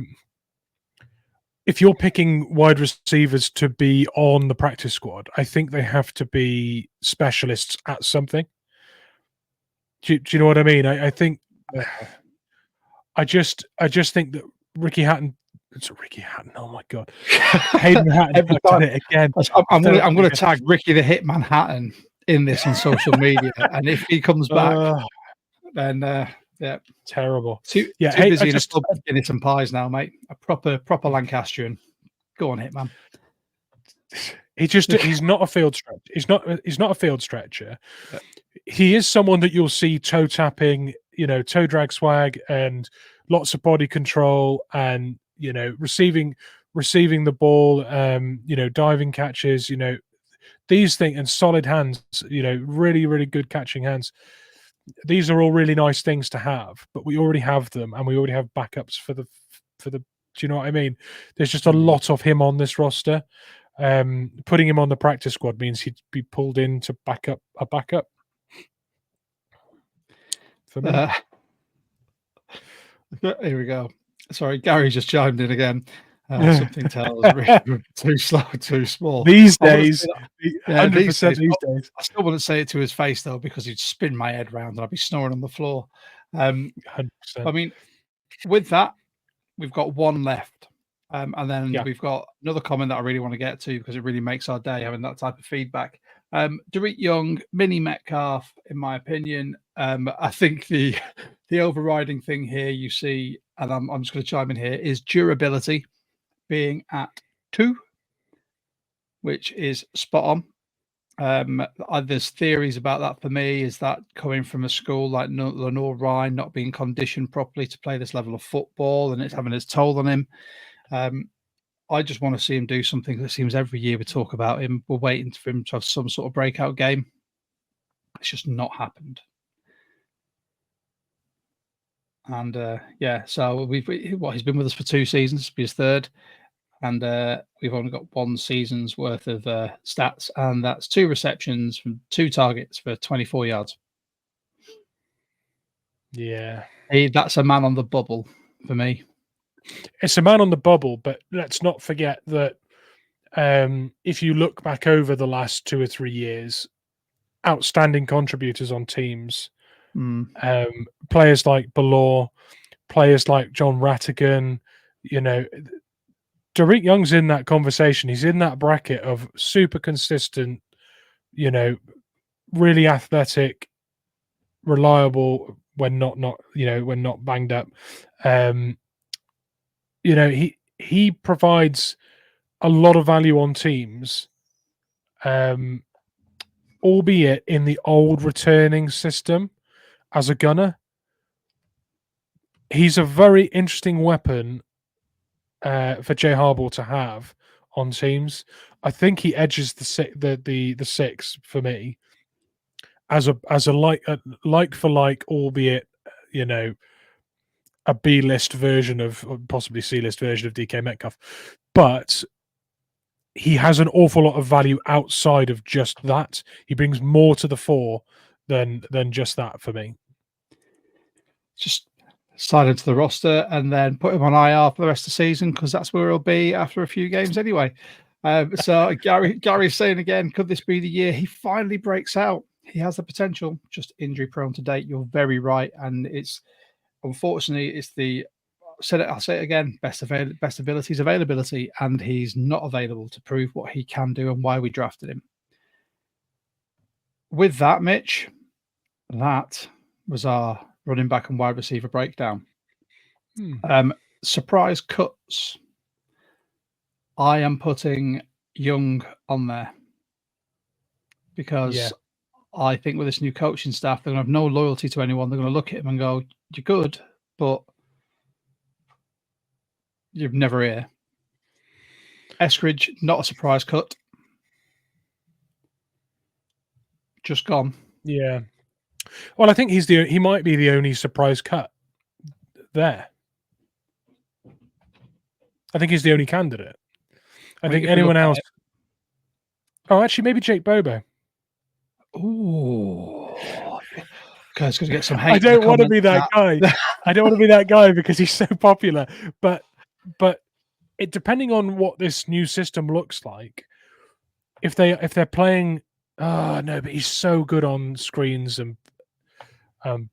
if you're picking wide receivers to be on the practice squad, I think they have to be specialists at something. Do you know what I mean? I think I just think that Ricky Hatton. It's Ricky Hatton. Oh my god, Hayden Hatton. Every time, it again. I'm going to tag Ricky the Hitman Hatton in this on social media, and if he comes back, then yeah, terrible. Too busy in a club getting some pies now, mate. A proper Lancastrian. Go on, Hitman. He's not a field stretcher. He's not a field stretcher. He is someone that you'll see toe tapping, toe drag swag, and lots of body control, and receiving the ball, diving catches, these things, and solid hands, really, really good catching hands. These are all really nice things to have, but we already have them, and we already have backups for the. Do you know what I mean? There's just a lot of him on this roster. Putting him on the practice squad means he'd be pulled in to back up a backup. For me. Here we go. Sorry, Gary just chimed in again. Something tells me too slow, too small. These I wouldn't days, say that. Yeah, 100% these days. I still wouldn't say it to his face though, because he'd spin my head round and I'd be snoring on the floor. I 100%. mean, with that, we've got one left. And then Yeah. we've got another comment that I really want to get to because it really makes our day having that type of feedback. Derek Young, Mini Metcalf, in my opinion. I think the overriding thing here you see, and I'm just going to chime in here, is durability being at 2, which is spot on. There's theories about that for me. Is that coming from a school like Lenore Ryan not being conditioned properly to play this level of football, and it's having its toll on him? I just want to see him do something that seems every year we talk about him. We're waiting for him to have some sort of breakout game. It's just not happened. And yeah, so he's been with us for 2 seasons, be his third, and we've only got 1 season's worth of stats, and that's 2 receptions from 2 targets for 24 yards. Yeah, That's a man on the bubble for me. it's a man on the bubble, but let's not forget that if you look back over the last 2 or 3 years, outstanding contributors on teams, players like Balor, players like John Rattigan, Derek Young's in that conversation. He's in that bracket of super consistent, really athletic, reliable when not when not banged up. He provides a lot of value on teams, albeit in the old returning system as a gunner. He's a very interesting weapon for Jay Harbaugh to have on teams. I think he edges the 6 for me as a like for like, albeit a B-list version of, or possibly C-list version of DK Metcalf, but he has an awful lot of value outside of just that. He brings more to the fore than just that for me. Just sign him to the roster and then put him on IR for the rest of the season, because that's where he'll be after a few games anyway. So Gary's saying again, could this be the year he finally breaks out? He has the potential, just injury prone to date. You're very right, and it's unfortunately it's I'll say it again, best abilities availability, and he's not available to prove what he can do and why we drafted him. With that, Mitch, that was our running back and wide receiver breakdown. Surprise cuts. I am putting Young on there because I think with this new coaching staff, they're going to have no loyalty to anyone. They're going to look at him and go, "You're good, but you're never here." Eskridge, not a surprise cut. Just gone. Yeah. Well, I think he might be the only surprise cut there. I think he's the only candidate. I think anyone else. Oh, actually, maybe Jake Bobo. Ooh. Okay, it's going to get some hate. I don't want to be that guy. I don't want to be that guy because he's so popular. But it, depending on what this new system looks like, if they're playing, no, but he's so good on screens and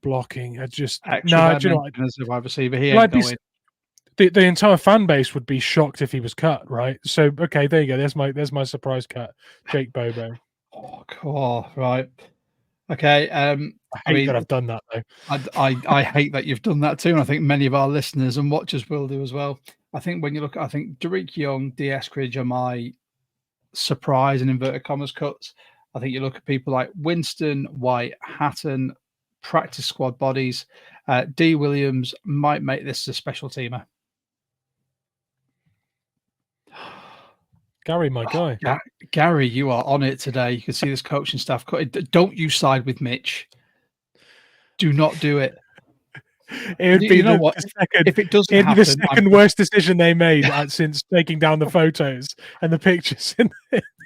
blocking. I just no, do you know what? As a wide receiver, he ain't going. The entire fan base would be shocked if he was cut, right? So okay, there you go. There's my surprise cut, Jake Bobo. Oh, cool. Right. Okay. I hate that I've done that though. I hate that you've done that too, and I think many of our listeners and watchers will do as well. I think when you look, I think Derek Young, D. Eskridge are my surprise and inverted commas cuts. I think you look at people like Winston, White, Hatton, practice squad bodies. D. Williams might make this a special teamer. Gary, my guy. Gary, you are on it today. You can see this coaching staff. Don't you side with Mitch. Do not do it. It would be the second. If it doesn't happen, the second worst decision they made since taking down the photos and the pictures.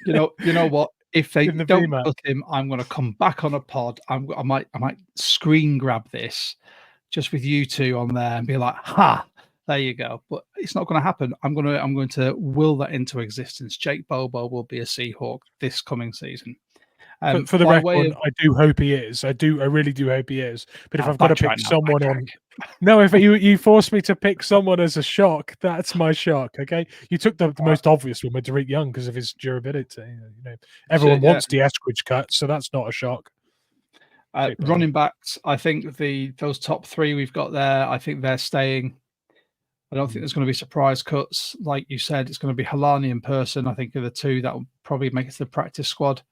You know what? If they don't put him, I'm going to come back on a pod. I might screen grab this just with you two on there and be like, "Ha! There you go. But it's not going to happen. I'm going to will that into existence. Jake Bobo will be a Seahawk this coming season. For the By record, way of, I do hope he is. I really do hope he is. But if I've got to pick someone on, no, if you force me to pick someone as a shock, that's my shock. Okay, you took the most obvious one with Derek Young because of his durability. You know, everyone wants the Eskridge cut, so that's not a shock. Running backs, I think those top three we've got there, I think they're staying. I don't think there's going to be surprise cuts. Like you said, it's going to be Halani in person. I think are the two that will probably make it to the practice squad.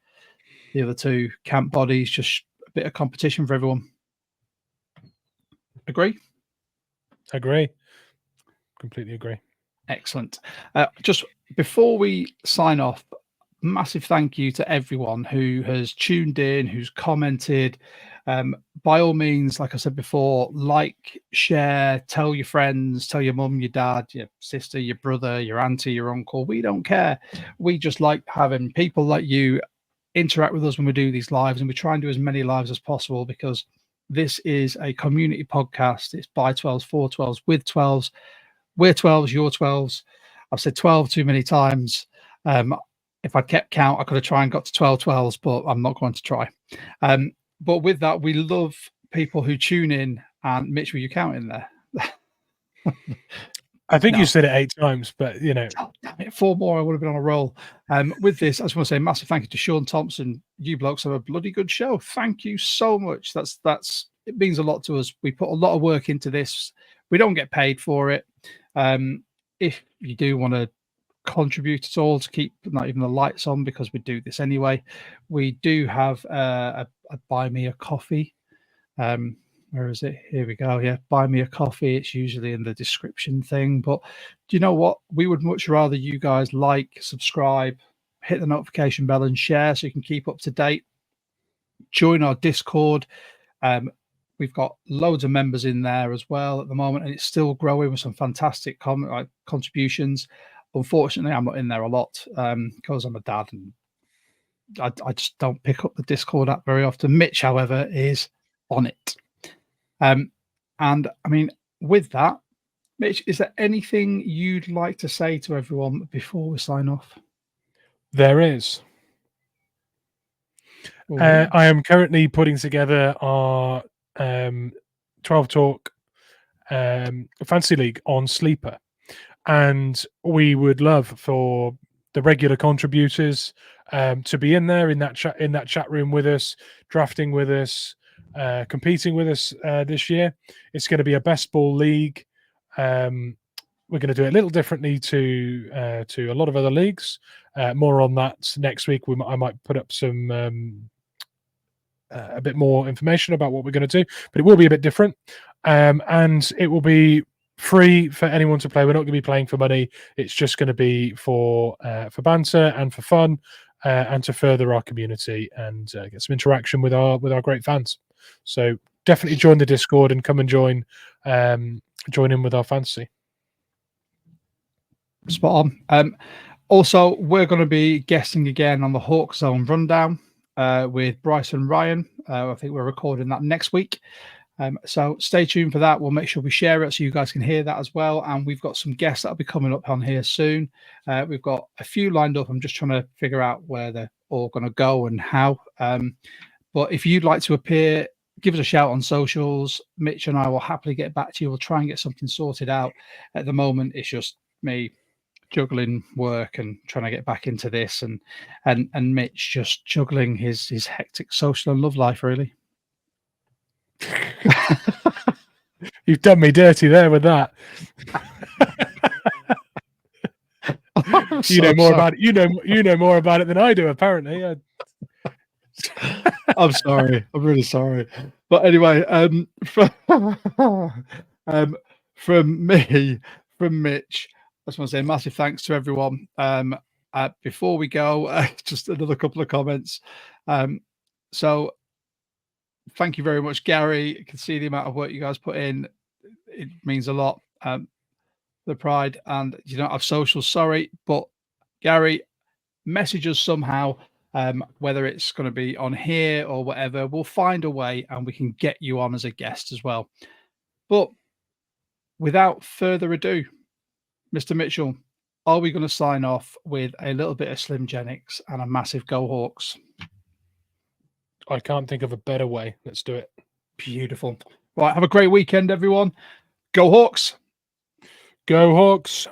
The other two camp bodies, just a bit of competition for everyone. Agree? Agree. Completely agree. Excellent. Just before we sign off, massive thank you to everyone who has tuned in, who's commented. By all means, like I said before, like, share, tell your friends, tell your mum, your dad, your sister, your brother, your auntie, your uncle. We don't care. We just like having people like you interact with us when we do these lives, and we try and do as many lives as possible because this is a community podcast. It's by 12s, for 12s, with 12s. We're 12s, you're 12s. I've said 12 too many times. If I kept count, I could have tried and got to 12 12s, but I'm not going to try. But with that, we love people who tune in. And Mitch, were you counting there? I think you said it 8 times, but you know, damn it, 4 more, I would have been on a roll. With this, I just want to say a massive thank you to Sean Thompson. You blokes have a bloody good show. Thank you so much. It means a lot to us. We put a lot of work into this. We don't get paid for it. If you do want to contribute at all to keep not even the lights on, because we do this anyway, we do have a buy me a coffee. Where is it? Here we go. Yeah, buy me a coffee. It's usually in the description thing. But do you know what? We would much rather you guys like, subscribe, hit the notification bell, and share so you can keep up to date. Join our Discord. We've got loads of members in there as well at the moment, and it's still growing with some fantastic contributions. Unfortunately, I'm not in there a lot because I'm a dad and I just don't pick up the Discord app very often. Mitch, however, is on it. And I mean, with that, Mitch, is there anything you'd like to say to everyone before we sign off? There is. I am currently putting together our 12 Talk Fantasy League on Sleeper, and we would love for the regular contributors to be in there in that chat room with us, drafting with us, competing with us this year. It's going to be a best ball league. We're going to do it a little differently to a lot of other leagues. More on that next week. I might put up some a bit more information about what we're going to do, but it will be a bit different, and it will be free for anyone to play. We're not going to be playing for money. It's just going to be for banter and for fun, and to further our community and get some interaction with our great fans. So definitely join the Discord and come and join in with our fantasy. Spot on. Also, we're going to be guesting again on the Hawk Zone Rundown with Bryce and Ryan. I think we're recording that next week. So stay tuned for that. We'll make sure we share it so you guys can hear that as well. And we've got some guests that'll be coming up on here soon. We've got a few lined up. I'm just trying to figure out where they're all going to go and how. But if you'd like to appear, give us a shout on socials. Mitch and I will happily get back to you. We'll try and get something sorted out. At the moment, it's just me juggling work and trying to get back into this, and Mitch just juggling his hectic social and love life, really. You've done me dirty there with that. You know more about it. You know more about it than I do, apparently. I'm sorry. I'm really sorry. But anyway, from me, from Mitch, I just want to say massive thanks to everyone. Before we go, just another couple of comments. So thank you very much, Gary. You can see the amount of work you guys put in. It means a lot. The pride, and you don't have socials, sorry, but Gary, message us somehow. Whether it's going to be on here or whatever, we'll find a way and we can get you on as a guest as well. But without further ado, Mr. Mitchell, are we going to sign off with a little bit of Slim Jennings and a massive Go Hawks? I can't think of a better way. Let's do it. Beautiful. Right, have a great weekend, everyone. Go Hawks. Go Hawks.